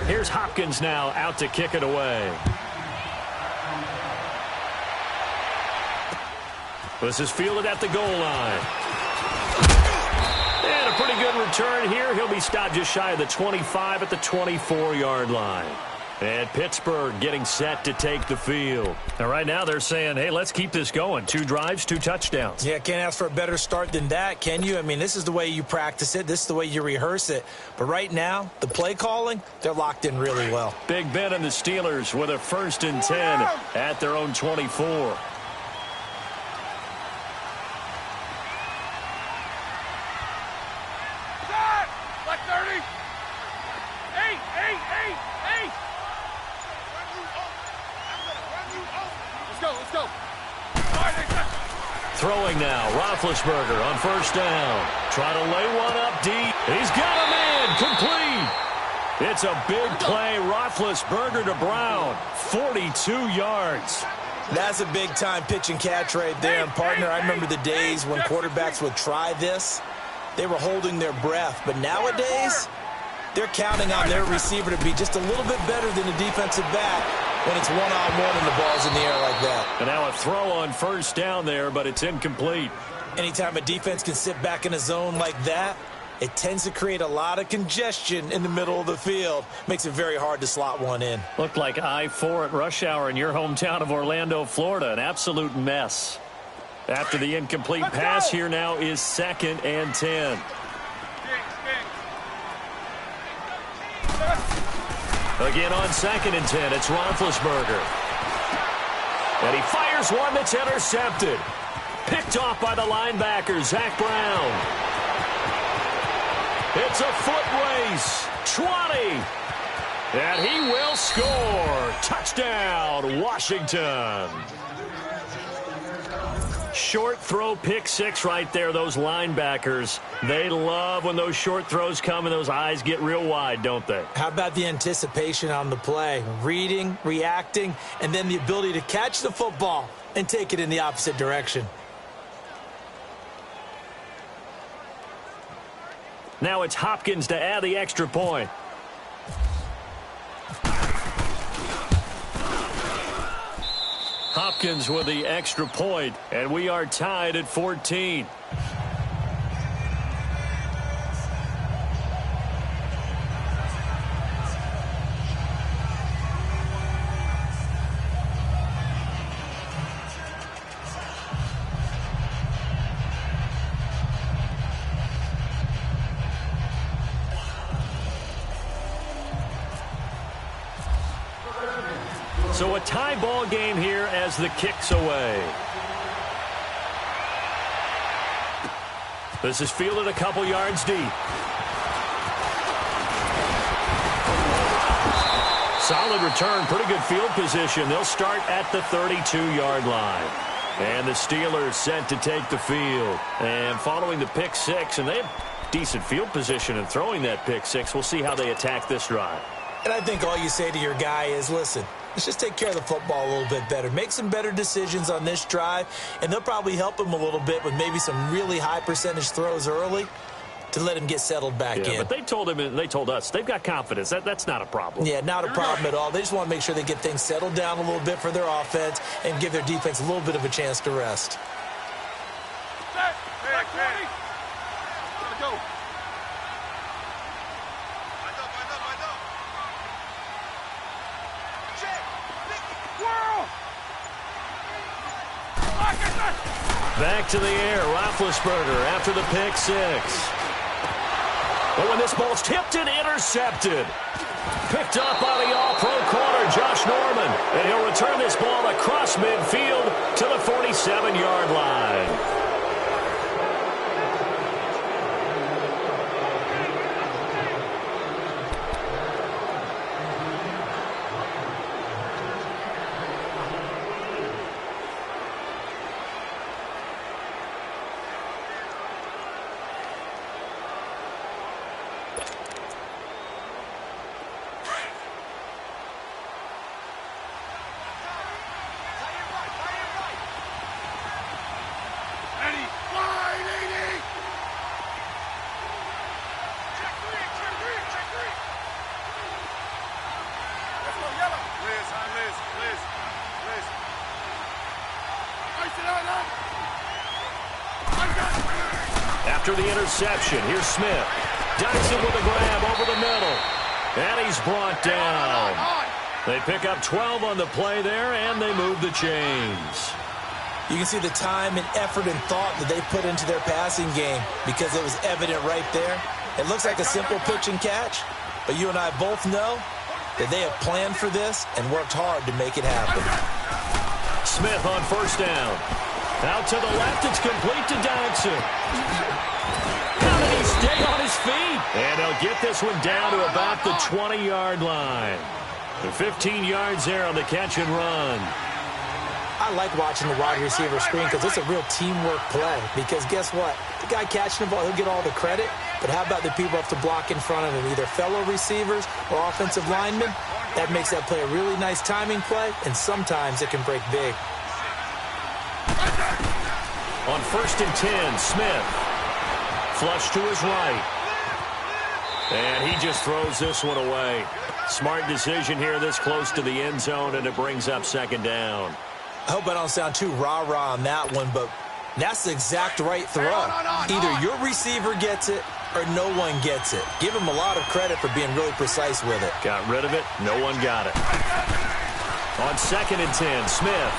Here's Hopkins now out to kick it away. This is fielded at the goal line. And a pretty good return here. He'll be stopped just shy of the 25 at the 24-yard line. And Pittsburgh getting set to take the field. And right now they're saying, hey, let's keep this going. 2 drives, 2 touchdowns. Yeah, can't ask for a better start than that, can you? I mean, this is the way you practice it. This is the way you rehearse it. But right now, the play calling, they're locked in really well. Big Ben and the Steelers with a 1st and 10 at their own 24. Throwing now, Roethlisberger on first down. Trying to lay one up deep. He's got him in, complete. It's a big play, Roethlisberger to Brown, 42 yards. That's a big-time pitch and catch right there. And, partner, I remember the days when quarterbacks would try this. They were holding their breath. But nowadays, they're counting on their receiver to be just a little bit better than the defensive back when it's one-on-one and the ball's in the air like that. And now a throw on first down there, but it's incomplete. Anytime a defense can sit back in a zone like that, it tends to create a lot of congestion in the middle of the field. Makes it very hard to slot one in. Looked like I-4 at rush hour in your hometown of Orlando, Florida. An absolute mess. After the incomplete pass, here now is 2nd and 10. Again on 2nd and 10, it's Roethlisberger. And he fires one that's intercepted. Picked off by the linebacker, Zach Brown. It's a foot race. 20. And he will score. Touchdown, Washington. Short throw, pick 6 right there, those linebackers. They love when those short throws come and those eyes get real wide, don't they? How about the anticipation on the play? Reading, reacting, and then the ability to catch the football and take it in the opposite direction. Now it's Hopkins to add the extra point. Hopkins with the extra point, and we are tied at 14. So a tie ball game here as the kick's away. This is fielded a couple yards deep. Solid return, pretty good field position. They'll start at the 32-yard line. And the Steelers set to take the field. And following the pick six, and they have decent field position in throwing that pick six. We'll see how they attack this drive. And I think all you say to your guy is, listen, let's just take care of the football a little bit better. Make some better decisions on this drive, and they'll probably help him a little bit with maybe some really high percentage throws early to let him get settled back in. But they told him, and they told us, they've got confidence. That's not a problem. Yeah, not a problem at all. They just want to make sure they get things settled down a little bit for their offense and give their defense a little bit of a chance to rest. Go. Back to the air, Roethlisberger after the pick six. But when this ball's tipped and intercepted. Picked up by the all-pro corner, Josh Norman. And he'll return this ball across midfield to the 47-yard line. After the interception, here's Smith. Dyson with a grab over the middle. And he's brought down. They pick up 12 on the play there, and they move the chains. You can see the time and effort and thought that they put into their passing game because it was evident right there. It looks like a simple pitch and catch, but you and I both know that they have planned for this and worked hard to make it happen. Smith on first down. Out to the left, it's complete to Dyson. How did he stay on his feet? And he'll get this one down to about the 20-yard line. 15 yards there on the catch and run. I like watching the wide receiver screen because it's a real teamwork play. Because guess what? The guy catching the ball, he'll get all the credit. But how about the people who have to block in front of him, either fellow receivers or offensive linemen? That makes that play a really nice timing play, and sometimes it can break big. On 1st and 10, Smith. Flush to his right. And he just throws this one away. Smart decision here this close to the end zone, and it brings up second down. I hope I don't sound too rah-rah on that one, but that's the exact right throw. Either your receiver gets it or no one gets it. Give him a lot of credit for being really precise with it. Got rid of it. No one got it. On 2nd and 10, Smith.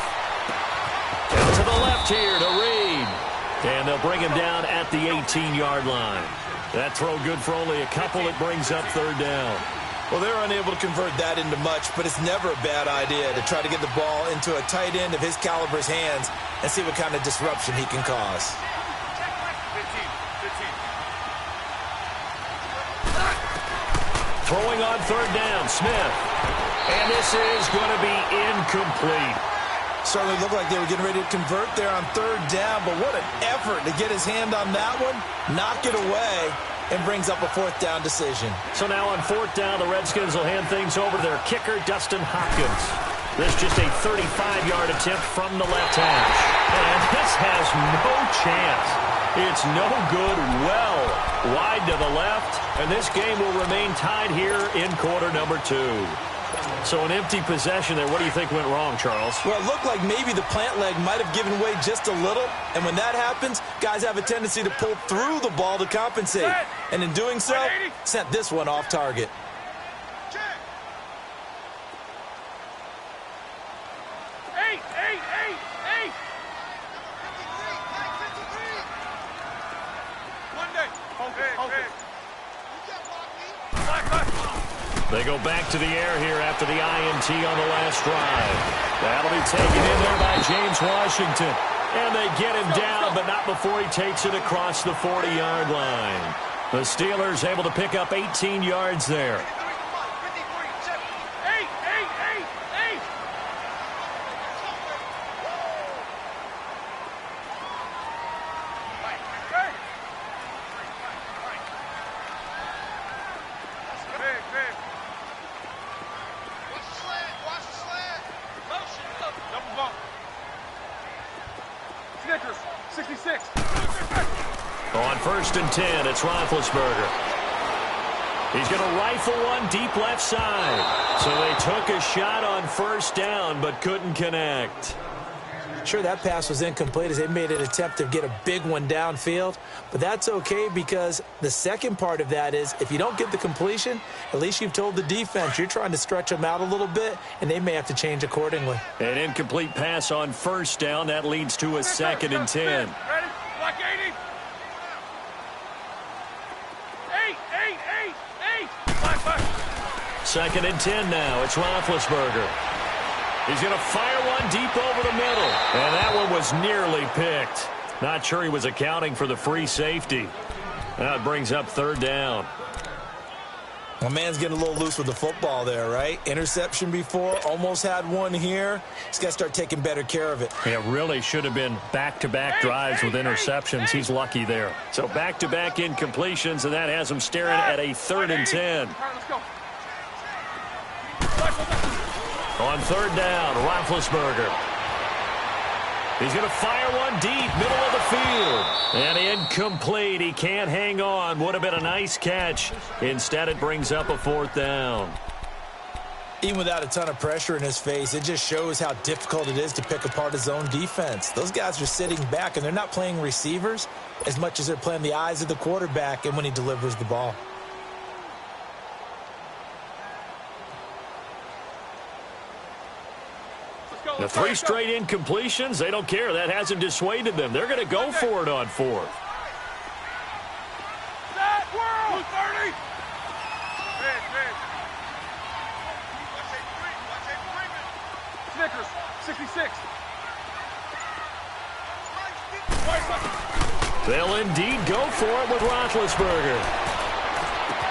Down to the left here to Reed. And they'll bring him down at the 18-yard line. That throw good for only a couple. It brings up third down. Well, they're unable to convert that into much, but it's never a bad idea to try to get the ball into a tight end of his caliber's hands and see what kind of disruption he can cause. 15. Throwing on third down, Smith. And this is going to be incomplete. Certainly looked like they were getting ready to convert there on third down, but what an effort to get his hand on that one, knock it away, and brings up a 4th down decision. So now on 4th down, the Redskins will hand things over to their kicker, Dustin Hopkins. This just a 35-yard attempt from the left hash. And this has no chance. It's no good, well wide to the left, and this game will remain tied here in quarter number 2. So an empty possession there. What do you think went wrong, Charles? Well, it looked like maybe the plant leg might have given way just a little. And when that happens, guys have a tendency to pull through the ball to compensate. And in doing so, sent this one off target. They go back to the air here after the INT on the last drive. That'll be taken in there by James Washington. And they get him down, but not before he takes it across the 40-yard line. The Steelers able to pick up 18 yards there. 1st and 10. It's Roethlisberger. He's going to rifle one deep left side. So they took a shot on 1st down but couldn't connect. Sure, that pass was incomplete as they made an attempt to get a big one downfield. But that's okay because the second part of that is if you don't get the completion, at least you've told the defense you're trying to stretch them out a little bit, and they may have to change accordingly. An incomplete pass on 1st down. That leads to a 2nd and 10. Ready? Block 80. 8. 2nd and 10 now. It's Roethlisberger. He's going to fire one deep over the middle. And that one was nearly picked. Not sure he was accounting for the free safety. That brings up 3rd down. My man's getting a little loose with the football there, right? Interception before, almost had one here. He's got to start taking better care of it. It really should have been back-to-back drives with interceptions. He's lucky there. So back-to-back incompletions, and that has him staring at a 3rd and 10. Let's go. On 3rd down, Roethlisberger. He's going to fire one deep, middle of the field. And incomplete. He can't hang on. Would have been a nice catch. Instead, it brings up a 4th down. Even without a ton of pressure in his face, it just shows how difficult it is to pick apart his own defense. Those guys are sitting back, and they're not playing receivers as much as they're playing the eyes of the quarterback and when he delivers the ball. The 3 straight incompletions, they don't care. That hasn't dissuaded them. They're going to go for it on 4th. Set, world! 30. Snickers, 66. They'll indeed go for it with Roethlisberger.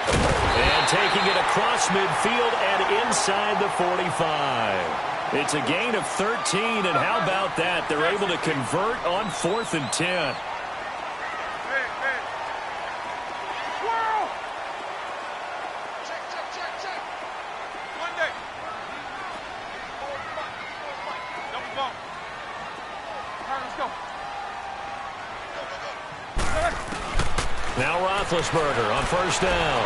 And taking it across midfield and inside the 45. It's a gain of 13, and how about that? They're able to convert on 4th and 10. Swirl! Check. Monday. Double bump. All right, let's go. Now Roethlisberger on 1st down.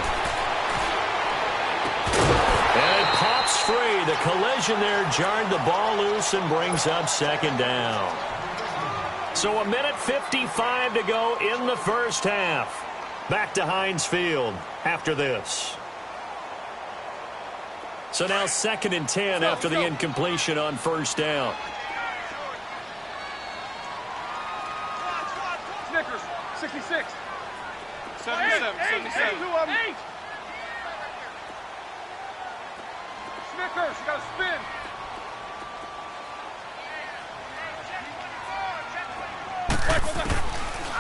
And it pops free. The collision there jarred the ball loose and brings up 2nd down. So 1:55 to go in the 1st half. Back to Heinz Field after this. So now 2nd and 10 after the incompletion on 1st down. Snickers, 66. 77. 8. Snickers, you got to spin.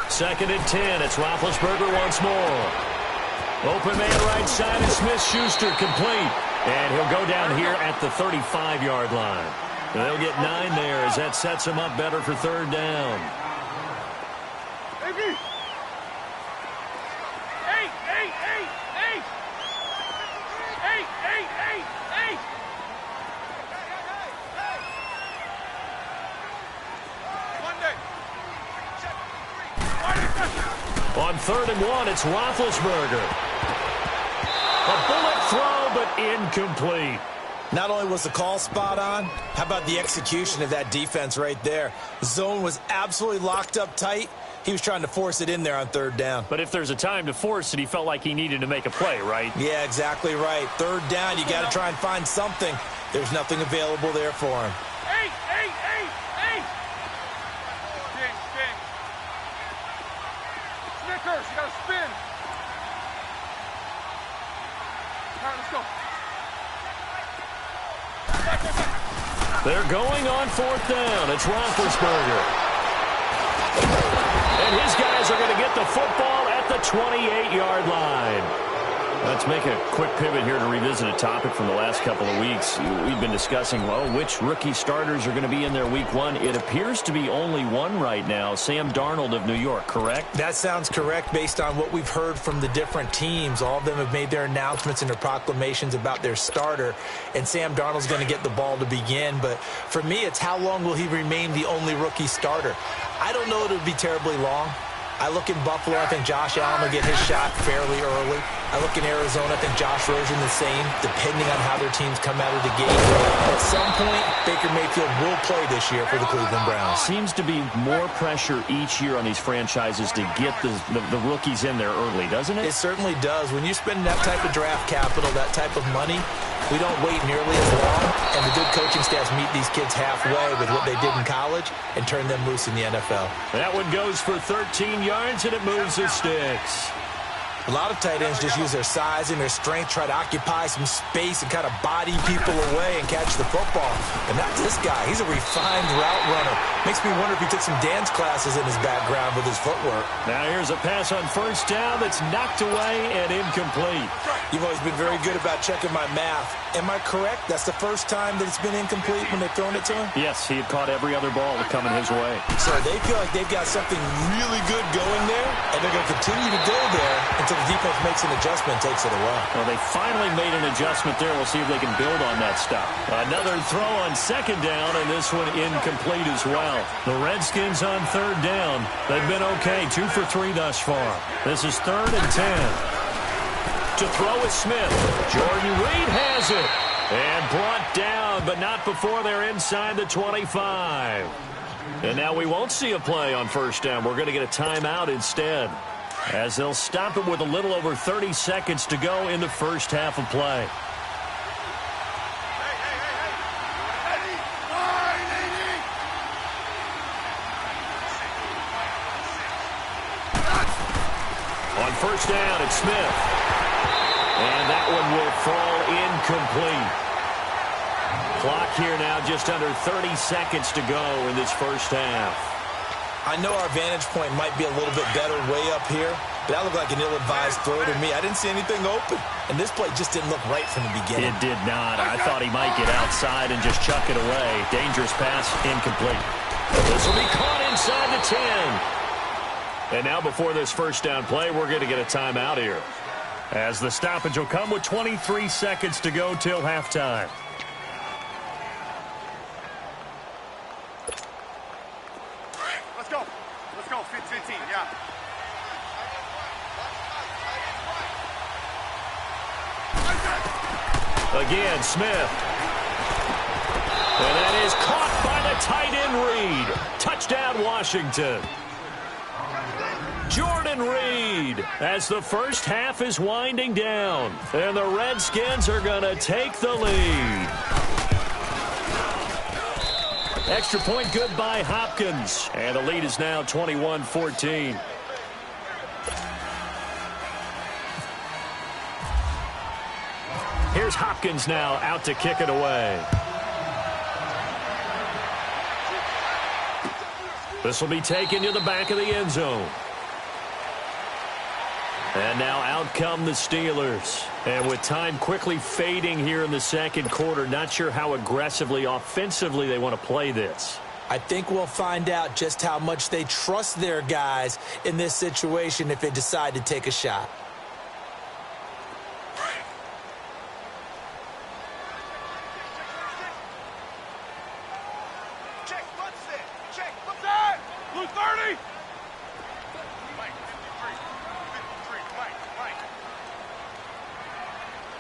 Second and 10. It's Roethlisberger once more. Open man right side is Smith-Schuster complete. And he'll go down here at the 35-yard line. They'll get 9 there as that sets him up better for 3rd down. 8. On 3rd and 1, it's Roethlisberger. A bullet throw, but incomplete. Not only was the call spot on, how about the execution of that defense right there? The zone was absolutely locked up tight. He was trying to force it in there on 3rd down. But if there's a time to force it, he felt like he needed to make a play, right? Yeah, exactly right. 3rd down, you got to try and find something. There's nothing available there for him. 8. Snickers, you got to spin. All right, let's go. They're going on 4th down. It's Roethlisberger. And his guys are going to get the football at the 28-yard line. Let's make a quick pivot here to revisit a topic from the last couple of weeks. We've been discussing, well, which rookie starters are going to be in there week 1. It appears to be only one right now, Sam Darnold of New York, correct? That sounds correct based on what we've heard from the different teams. All of them have made their announcements and their proclamations about their starter, and Sam Darnold's going to get the ball to begin. But for me, it's how long will he remain the only rookie starter? I don't know it would be terribly long. I look in Buffalo, I think Josh Allen will get his shot fairly early. I look in Arizona, I think Josh Rosen the same, depending on how their teams come out of the gate. At some point, Baker Mayfield will play this year for the Cleveland Browns. Seems to be more pressure each year on these franchises to get the rookies in there early, doesn't it? It certainly does. When you spend that type of draft capital, that type of money, we don't wait nearly as long, and the good coaching staffs meet these kids halfway with what they did in college and turn them loose in the NFL. That one goes for 13 yards, and it moves the sticks. A lot of tight ends just use their size and their strength, try to occupy some space and kind of body people away and catch the football. But not this guy. He's a refined route runner. Makes me wonder if he took some dance classes in his background with his footwork. Now here's a pass on first down that's knocked away and incomplete. You've always been very good about checking my math. Am I correct? That's the first time that it's been incomplete when they've thrown it to him? Yes, he had caught every other ball coming his way. So they feel like they've got something really good going there, and they're going to continue to go there until the defense makes an adjustment and takes it away. Well, they finally made an adjustment there. We'll see if they can build on that stuff. Another throw on second down, and this one incomplete as well. The Redskins on third down. They've been okay, 2 for 3 thus far. This is 3rd and 10. To throw is Smith. Jordan Reed has it. And brought down, but not before they're inside the 25. And now we won't see a play on first down. We're going to get a timeout instead, as they'll stop it with a little over 30 seconds to go in the first half of play. On first down, it's Smith. And that one will fall incomplete. Clock here now just under 30 seconds to go in this first half. I know our vantage point might be a little bit better way up here, but that looked like an ill-advised throw to me. I didn't see anything open, and this play just didn't look right from the beginning. It did not. I thought he might get outside and just chuck it away. Dangerous pass, incomplete. This will be caught inside the 10. And now before this first down play, we're going to get a timeout here, as the stoppage will come with 23 seconds to go till halftime. Let's go. Let's go. 15, yeah. Again, Smith. And that is caught by the tight end Reed. Touchdown, Washington. Jordan Reed, as the first half is winding down, and the Redskins are going to take the lead. Extra point good by Hopkins, and the lead is now 21-14. Here's Hopkins now out to kick it away. This will be taken to the back of the end zone. And now out come the Steelers. And with time quickly fading here in the second quarter, not sure how aggressively, offensively they want to play this. I think we'll find out just how much they trust their guys in this situation if they decide to take a shot. Check, what's it? Check, what's that? Blue 30. Mike, 53, Mike.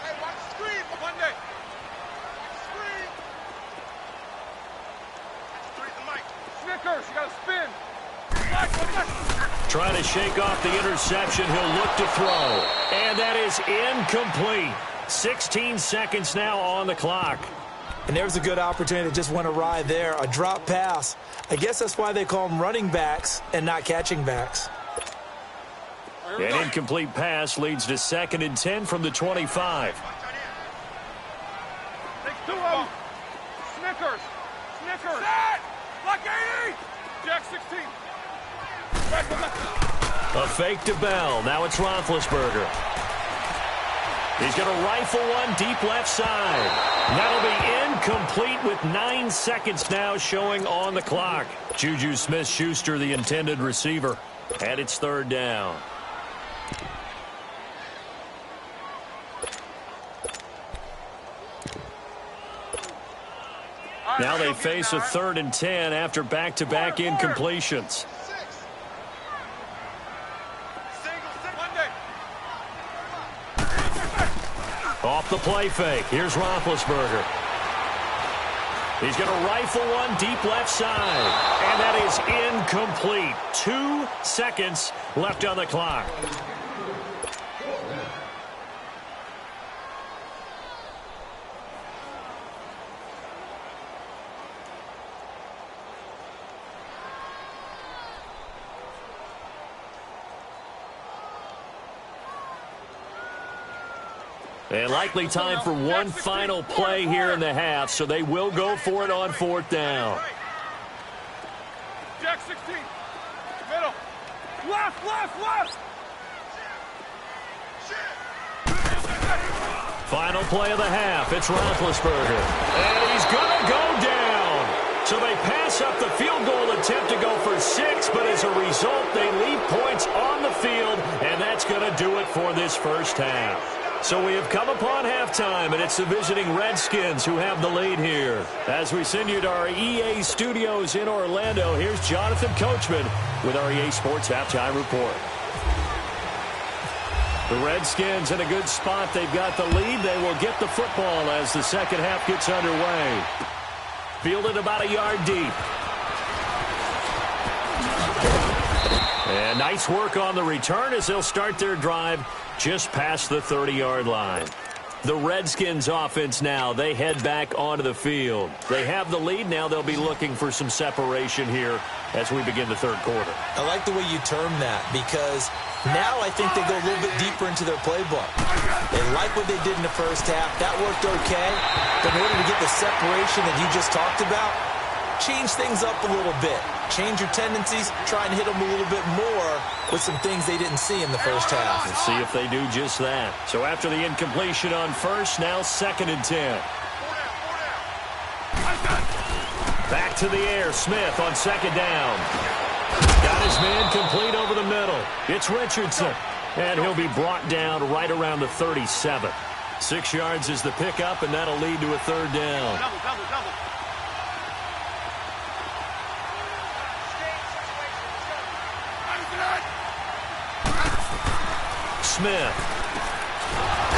Hey, watch the screen for Monday. Watch the screen. That's 3 to Mike. Snickers, you gotta spin. Trying to shake off the interception. He'll look to throw. And that is incomplete. 16 seconds now on the clock. And there's a good opportunity that just went awry there. A drop pass. I guess that's why they call them running backs and not catching backs. An incomplete pass leads to 2nd and 10 from the 25. Take 2 of them. Snickers. Set. Block 80. Jack 16. A fake to Bell. Now it's Roethlisberger. He's going to rifle one deep left side. That'll be incomplete with 9 seconds now showing on the clock. Juju Smith-Schuster, the intended receiver. And it's 3rd down. Now they face a 3rd and 10 after back-to-back incompletions. Off the play fake. Here's Roethlisberger. He's going to rifle one deep left side. And that is incomplete. 2 seconds left on the clock. And likely time for one final play here in the half, so they will go for it on 4th down. Jack 16. Middle. Left. Final play of the half. It's Roethlisberger. And he's going to go down. So they pass up the field goal attempt to go for 6, but as a result, they leave points on the field, and that's going to do it for this first half. So we have come upon halftime, and it's the visiting Redskins who have the lead here. As we send you to our EA studios in Orlando, here's Jonathan Coachman with our EA Sports Halftime Report. The Redskins in a good spot. They've got the lead. They will get the football as the second half gets underway. Fielded about a yard deep. And nice work on the return as they'll start their drive just past the 30-yard line. The Redskins offense now, they head back onto the field. They have the lead. Now they'll be looking for some separation here as we begin the third quarter. I like the way you term that because now I think they go a little bit deeper into their playbook. They like what they did in the first half. That worked okay. But in order to get the separation that you just talked about, change things up a little bit. Change your tendencies. Try and hit them a little bit more with some things they didn't see in the first half. Let's see if they do just that. So after the incompletion on first, now 2nd and 10. Back to the air. Smith on 2nd down. Got his man complete over the middle. It's Richardson. And he'll be brought down right around the 37. 6 yards is the pickup, and that'll lead to a 3rd down. Double. Smith.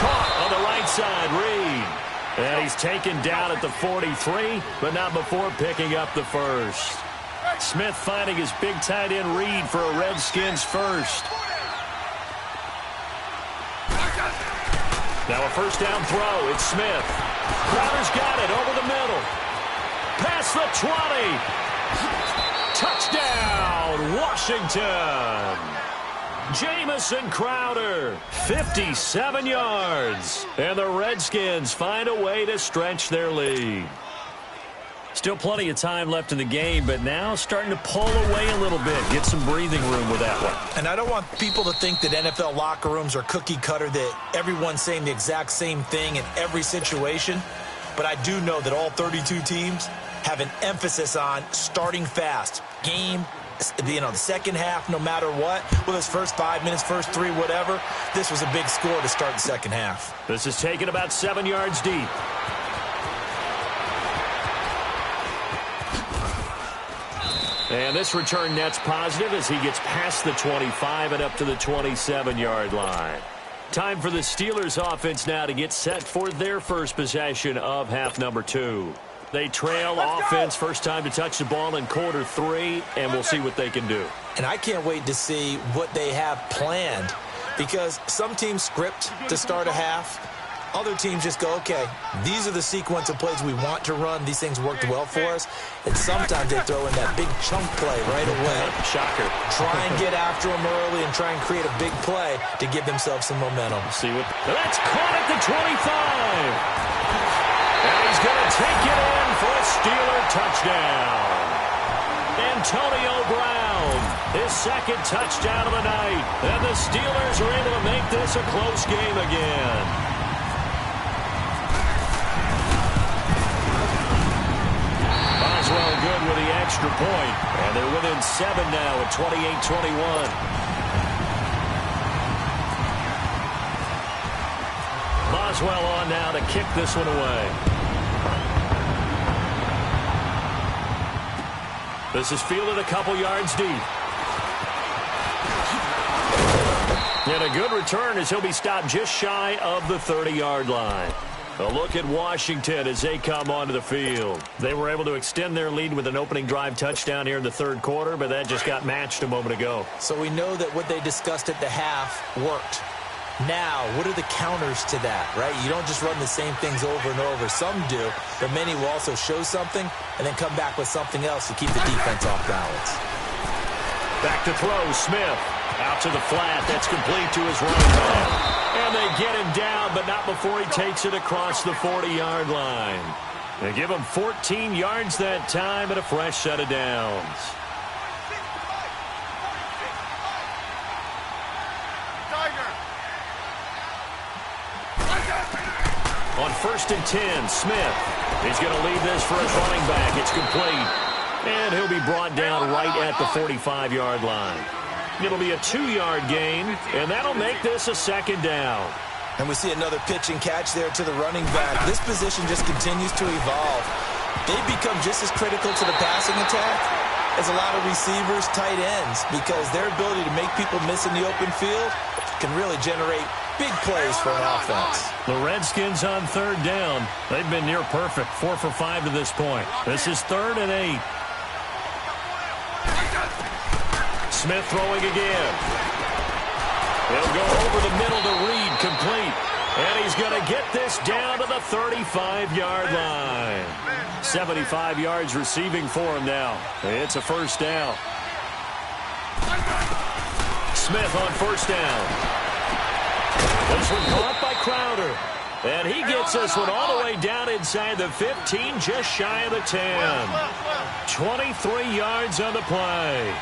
Caught on the right side, Reed. And he's taken down at the 43, but not before picking up the first. Smith finding his big tight end Reed for a Redskins first. Now a first down throw. It's Smith. Crowder's got it over the middle. Past the 20. Touchdown, Washington. Jamison Crowder, 57 yards. And the Redskins find a way to stretch their lead. Still plenty of time left in the game, but now starting to pull away a little bit. Get some breathing room with that one. And I don't want people to think that NFL locker rooms are cookie cutter, that everyone's saying the exact same thing in every situation. But I do know that all 32 teams have an emphasis on starting fast. The second half, no matter what, whether it's first 5 minutes, first 3, whatever, this was a big score to start the second half. This is taken about 7 yards deep. And this return net's positive as he gets past the 25 and up to the 27-yard line. Time for the Steelers offense now to get set for their first possession of half number 2. They trail offense, first time to touch the ball in quarter 3, and we'll see what they can do. And I can't wait to see what they have planned because some teams script to start a half. Other teams just go, okay, these are the sequence of plays we want to run. These things worked well for us. And sometimes they throw in that big chunk play right away. Shocker. Try and get after them early and try and create a big play to give themselves some momentum. See what? That's caught at the 25. And he's going to take it in for a Steeler touchdown. Antonio Brown, his second touchdown of the night. And the Steelers are able to make this a close game again. Boswell good with the extra point. And they're within 7 now at 28-21. Boswell on now to kick this one away. This is fielded a couple yards deep. And a good return as he'll be stopped just shy of the 30-yard line. A look at Washington as they come onto the field. They were able to extend their lead with an opening drive touchdown here in the third quarter, but that just got matched a moment ago. So we know that what they discussed at the half worked. Now, what are the counters to that, right? You don't just run the same things over and over. Some do, but many will also show something and then come back with something else to keep the defense off balance. Back to throw, Smith. Out to the flat. That's complete to his running back. And they get him down, but not before he takes it across the 40-yard line. They give him 14 yards that time and a fresh set of downs. On 1st and 10, Smith is going to lead this for his running back. It's complete. And he'll be brought down right at the 45-yard line. It'll be a 2-yard gain, and that'll make this a second down. And we see another pitch and catch there to the running back. This position just continues to evolve. They've become just as critical to the passing attack as a lot of receivers, tight ends, because their ability to make people miss in the open field can really generate big plays for an offense. The Redskins on 3rd down. They've been near perfect, 4 for 5 to this point. This is 3rd and 8. Smith throwing again. He'll go over the middle to Reed, complete. And he's going to get this down to the 35-yard line. 75 yards receiving for him now. It's a first down. Smith on 1st down. This one caught by Crowder. And he gets this one all the way down inside the 15, just shy of the 10. 23 yards on the play.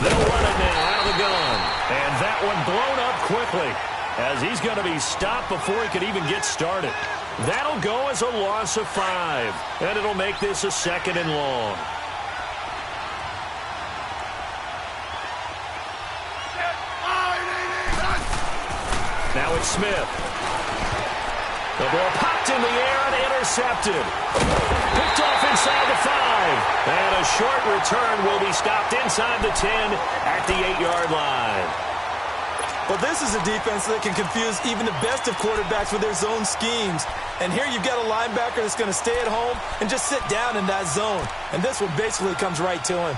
They'll run it now out of the gun. And that one blown up quickly as he's going to be stopped before he could even get started. That'll go as a loss of 5. And it'll make this a 2nd and long. Now it's Smith. The ball popped in the air and intercepted. Picked off inside the 5. And a short return will be stopped inside the 10 at the 8-yard line. Well, this is a defense that can confuse even the best of quarterbacks with their zone schemes. And here you've got a linebacker that's going to stay at home and just sit down in that zone. And this one basically comes right to him.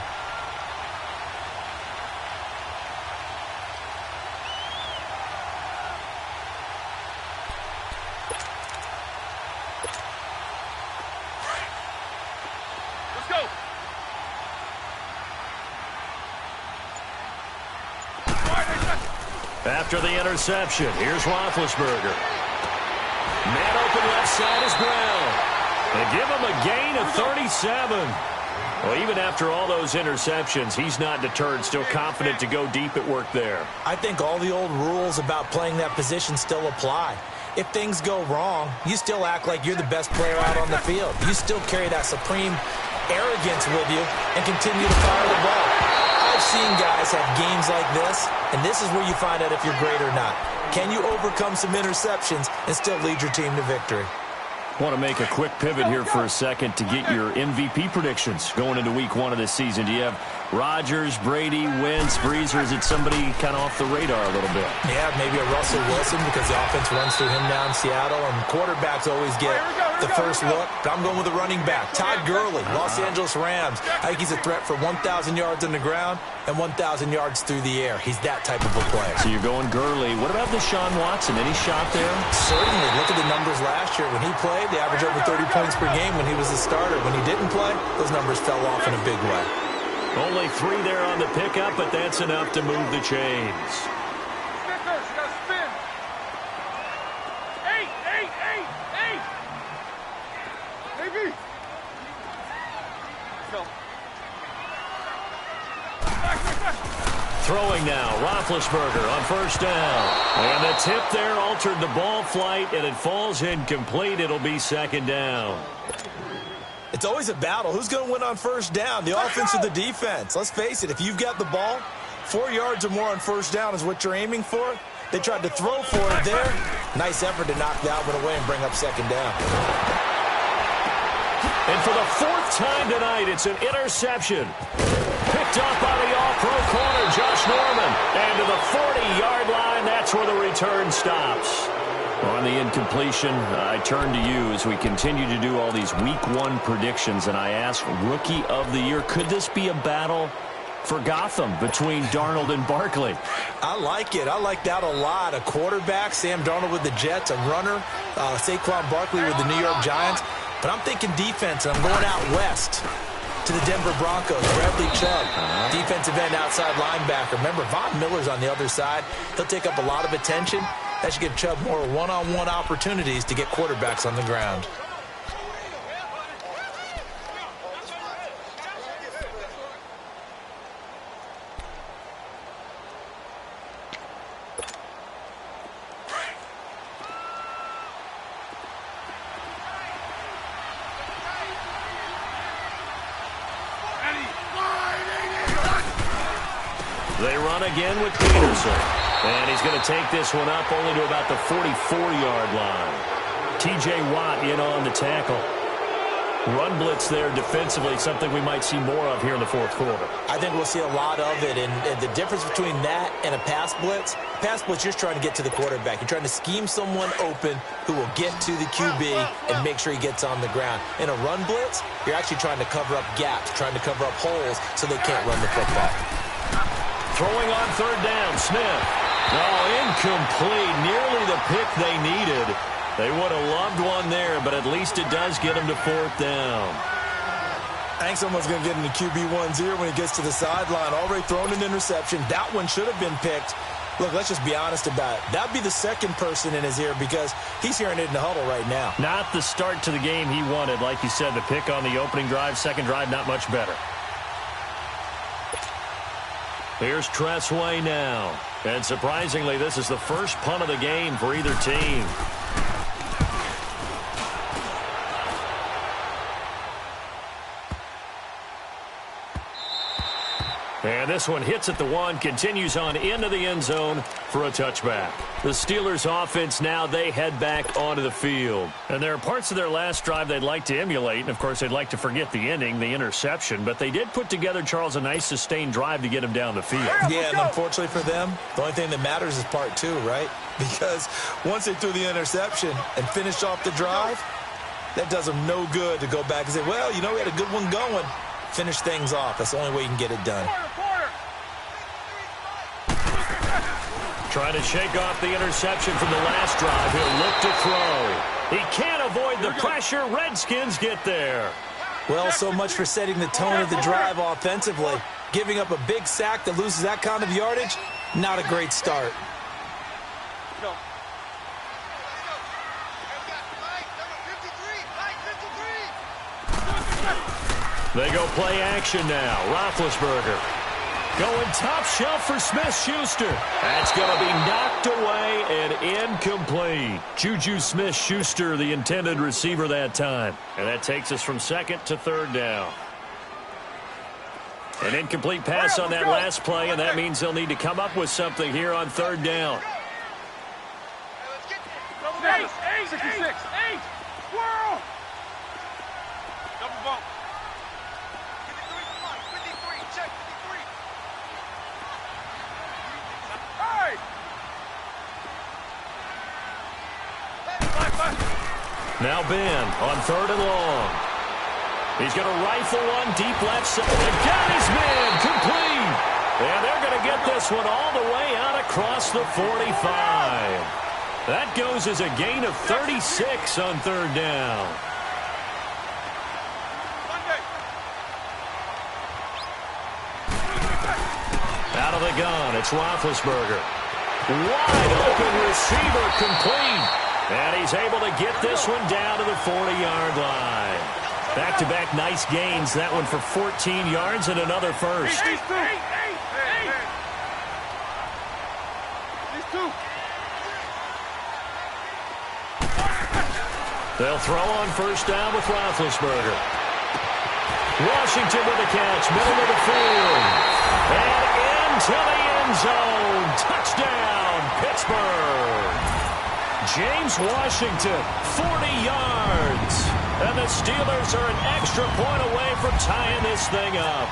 After the interception, here's Roethlisberger. Man open left side is Brown. They give him a gain of 37. Well, even after all those interceptions, he's not deterred, still confident to go deep at work there. I think all the old rules about playing that position still apply. If things go wrong, you still act like you're the best player out on the field. You still carry that supreme arrogance with you and continue to fire the ball. I've seen guys have games like this, and this is where you find out if you're great or not. Can you overcome some interceptions and still lead your team to victory? Want to make a quick pivot here for a second to get your MVP predictions going into week 1 of this season. Do you have Rodgers, Brady, Wentz, Brees, or is it somebody kind of off the radar a little bit? Yeah, maybe a Russell Wilson because the offense runs through him down in Seattle, and quarterbacks always get the first look. I'm going with a running back, Todd Gurley, Los Angeles Rams. I think he's a threat for 1,000 yards on the ground and 1,000 yards through the air. He's that type of a player. So you're going Gurley. What about Deshaun Watson? Any shot there? Certainly. Look at the numbers last year. When he played, they averaged over 30 points per game when he was the starter. When he didn't play, those numbers fell off in a big way. Only 3 there on the pickup, but that's enough to move the chains. Snickers, you gotta spin. 8, 8, 8, 8. Maybe. Go. Back. Throwing now, Roethlisberger on 1st down. And the tip there altered the ball flight, and it falls incomplete. It'll be 2nd down. It's always a battle. Who's going to win on 1st down, the offense or the defense? Let's face it, if you've got the ball, 4 yards or more on 1st down is what you're aiming for. They tried to throw for it there. Nice effort to knock that one away and bring up 2nd down. And for the 4th time tonight, it's an interception. Picked off by the pro corner, Josh Norman. And to the 40-yard line, that's where the return stops. On the incompletion, I turn to you as we continue to do all these Week 1 predictions, and I ask, Rookie of the Year, could this be a battle for Gotham between Darnold and Barkley? I like it. I like that a lot. A quarterback, Sam Darnold with the Jets, a runner, Saquon Barkley with the New York Giants. But I'm thinking defense, and I'm going out west to the Denver Broncos. Bradley Chubb, defensive end, outside linebacker. Remember, Von Miller's on the other side. He'll take up a lot of attention. That should give Chubb more one-on-one opportunities to get quarterbacks on the ground. They run again with Peterson. And he's going to take this one up only to about the 44-yard line. T.J. Watt in on the tackle. Run blitz there defensively, something we might see more of here in the fourth quarter. I think we'll see a lot of it, and the difference between that and a pass blitz, you're trying to get to the quarterback. You're trying to scheme someone open who will get to the QB and make sure he gets on the ground. In a run blitz, you're actually trying to cover up gaps, trying to cover up holes so they can't run the football. Throwing on third down, Smith. Oh, incomplete. Nearly the pick they needed. They would have loved one there, but at least it does get them to fourth down. I think someone's going to get into QB1's ear when he gets to the sideline. Already thrown an interception. That one should have been picked. Look, let's just be honest about it. That would be the second person in his ear because he's hearing it in the huddle right now. Not the start to the game he wanted. Like you said, the pick on the opening drive, second drive, not much better. Here's Tressway now. And surprisingly, this is the first punt of the game for either team. And this one hits at the one, continues on into the end zone for a touchback. The Steelers offense now, they head back onto the field. And there are parts of their last drive they'd like to emulate. And, of course, they'd like to forget the ending, the interception. But they did put together, Charles, a nice sustained drive to get him down the field. Yeah, and unfortunately for them, the only thing that matters is part two, right? Because once they threw the interception and finished off the drive, that does them no good to go back and say, well, you know, we had a good one going. Finish things off. That's the only way you can get it done. Trying to shake off the interception from the last drive. He'll look to throw. He can't avoid the pressure. Redskins get there. Well, so much for setting the tone of the drive offensively. Giving up a big sack that loses that kind of yardage, not a great start. They go play action now. Roethlisberger going top shelf for Smith-Schuster. That's going to be knocked away and incomplete. Juju Smith-Schuster, the intended receiver that time. And that takes us from second to third down. An incomplete pass on that last play, and that means they'll need to come up with something here on third down. 66. Whirl. Double bump. 53. Check 53. Hey. Now Ben on third and long. He's going to rifle one deep left side. Got his man complete. And they're going to get this one all the way out across the 45. That goes as a gain of 36 on third down. Out of the gun, it's Roethlisberger. Wide open receiver complete. And he's able to get this one down to the 40-yard line. Back-to-back nice gains. That one for 14 yards and another first. These two. They'll throw on first down with Roethlisberger. Washington with the catch, middle of the field. And into the end zone. Touchdown, Pittsburgh. James Washington, 40 yards. And the Steelers are an extra point away from tying this thing up.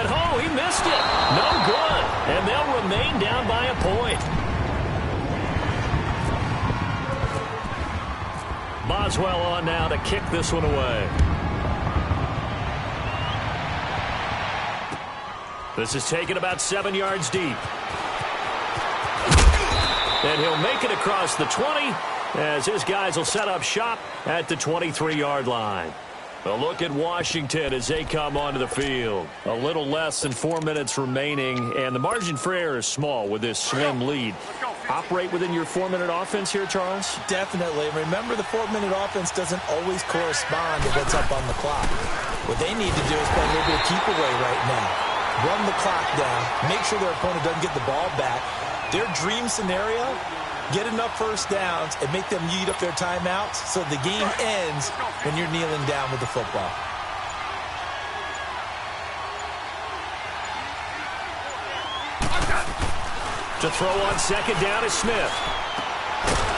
Oh, he missed it. No good. And they'll remain down by a point. Boswell on now to kick this one away. This is taken about 7 yards deep. And he'll make it across the 20 as his guys will set up shop at the 23-yard line. A look at Washington as they come onto the field. A little less than 4 minutes remaining, and the margin for error is small with this slim lead. Operate within your 4-minute offense here, Charles? Definitely. Remember, the 4-minute offense doesn't always correspond to what's up on the clock. What they need to do is play a little bit of keep away right now. Run the clock down. Make sure their opponent doesn't get the ball back. Their dream scenario, get enough first downs and make them eat up their timeouts so the game ends when you're kneeling down with the football. To throw on second down is Smith.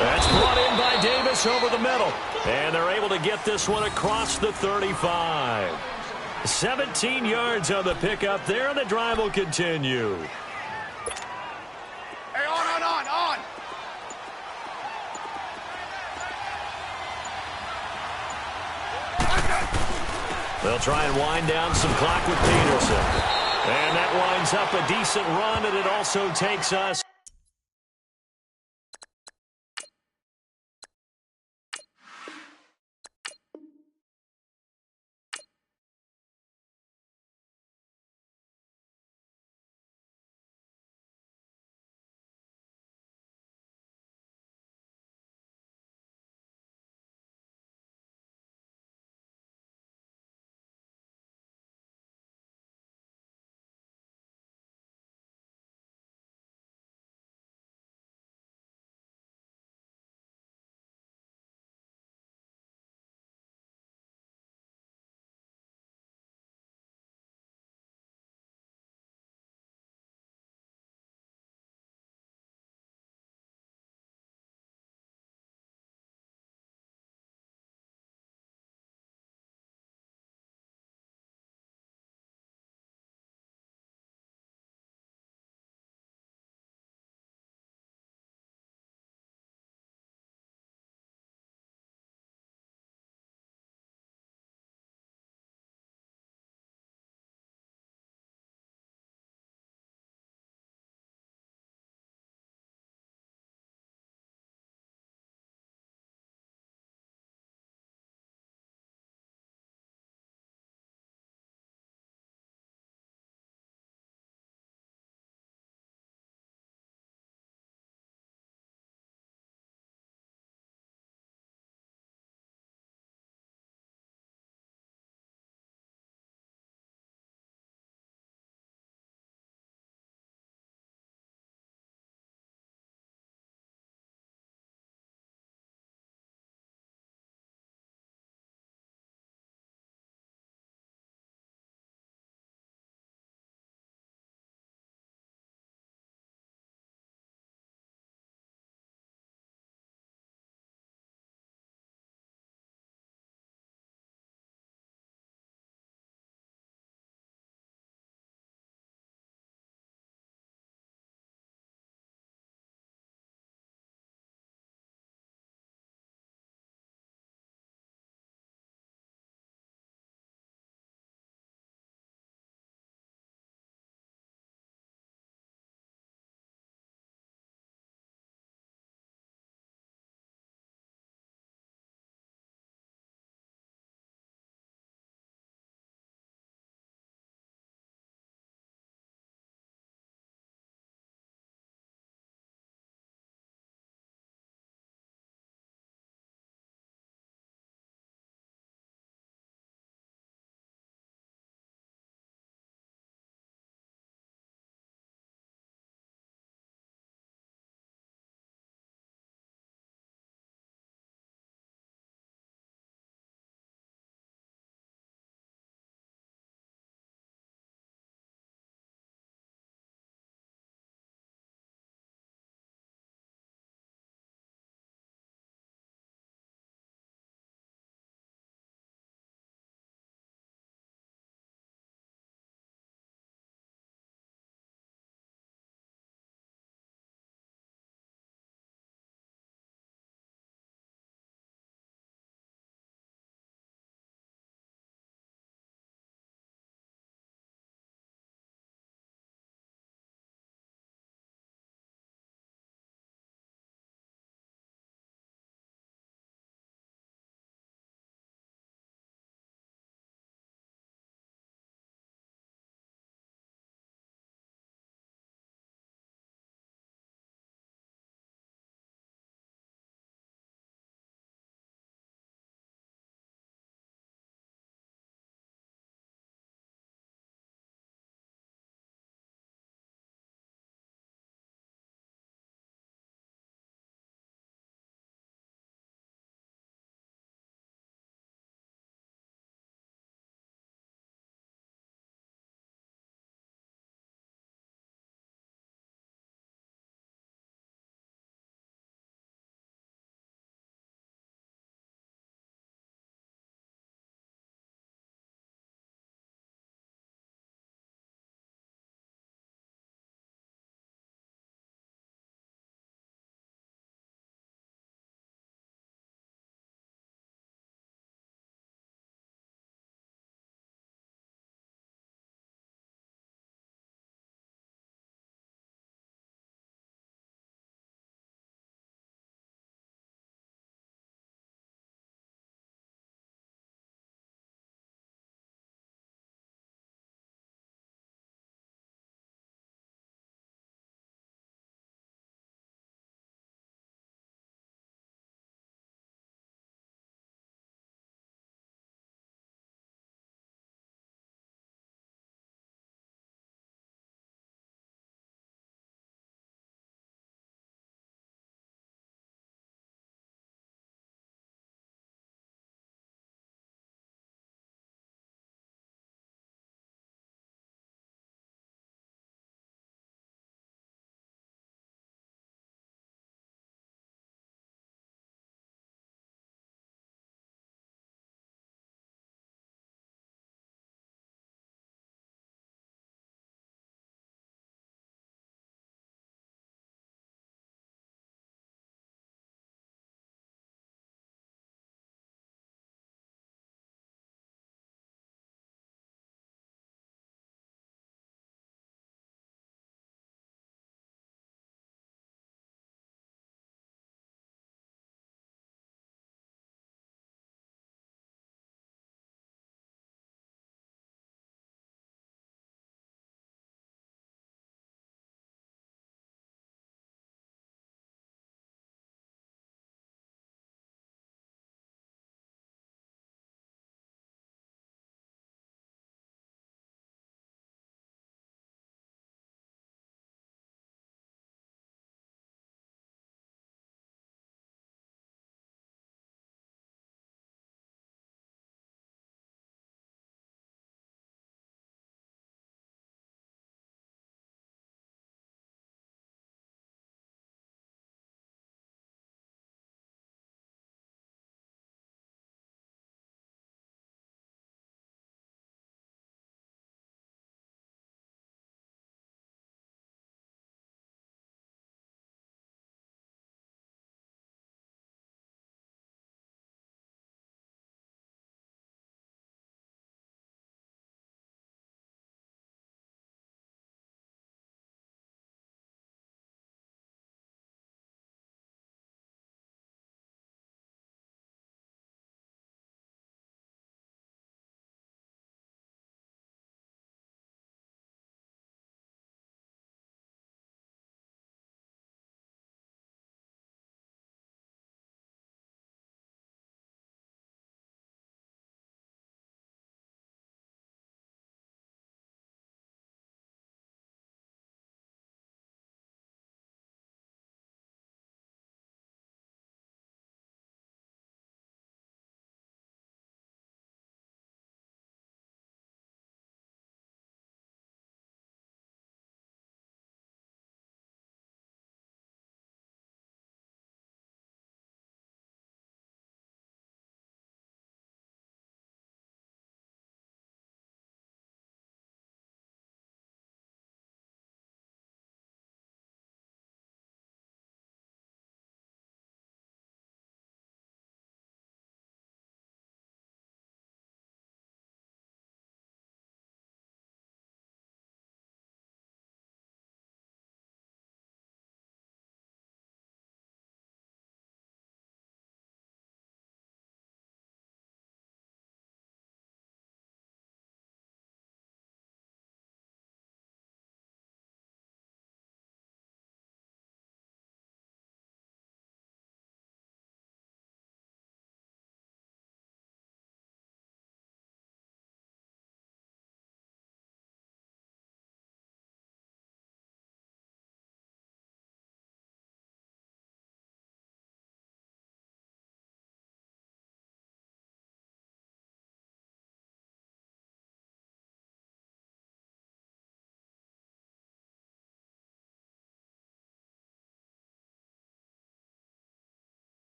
That's brought in by Davis over the middle. And they're able to get this one across the 35. 17 yards on the pickup there, and the drive will continue. Hey, on. They'll try and wind down some clock with Peterson. And that winds up a decent run, and it also takes us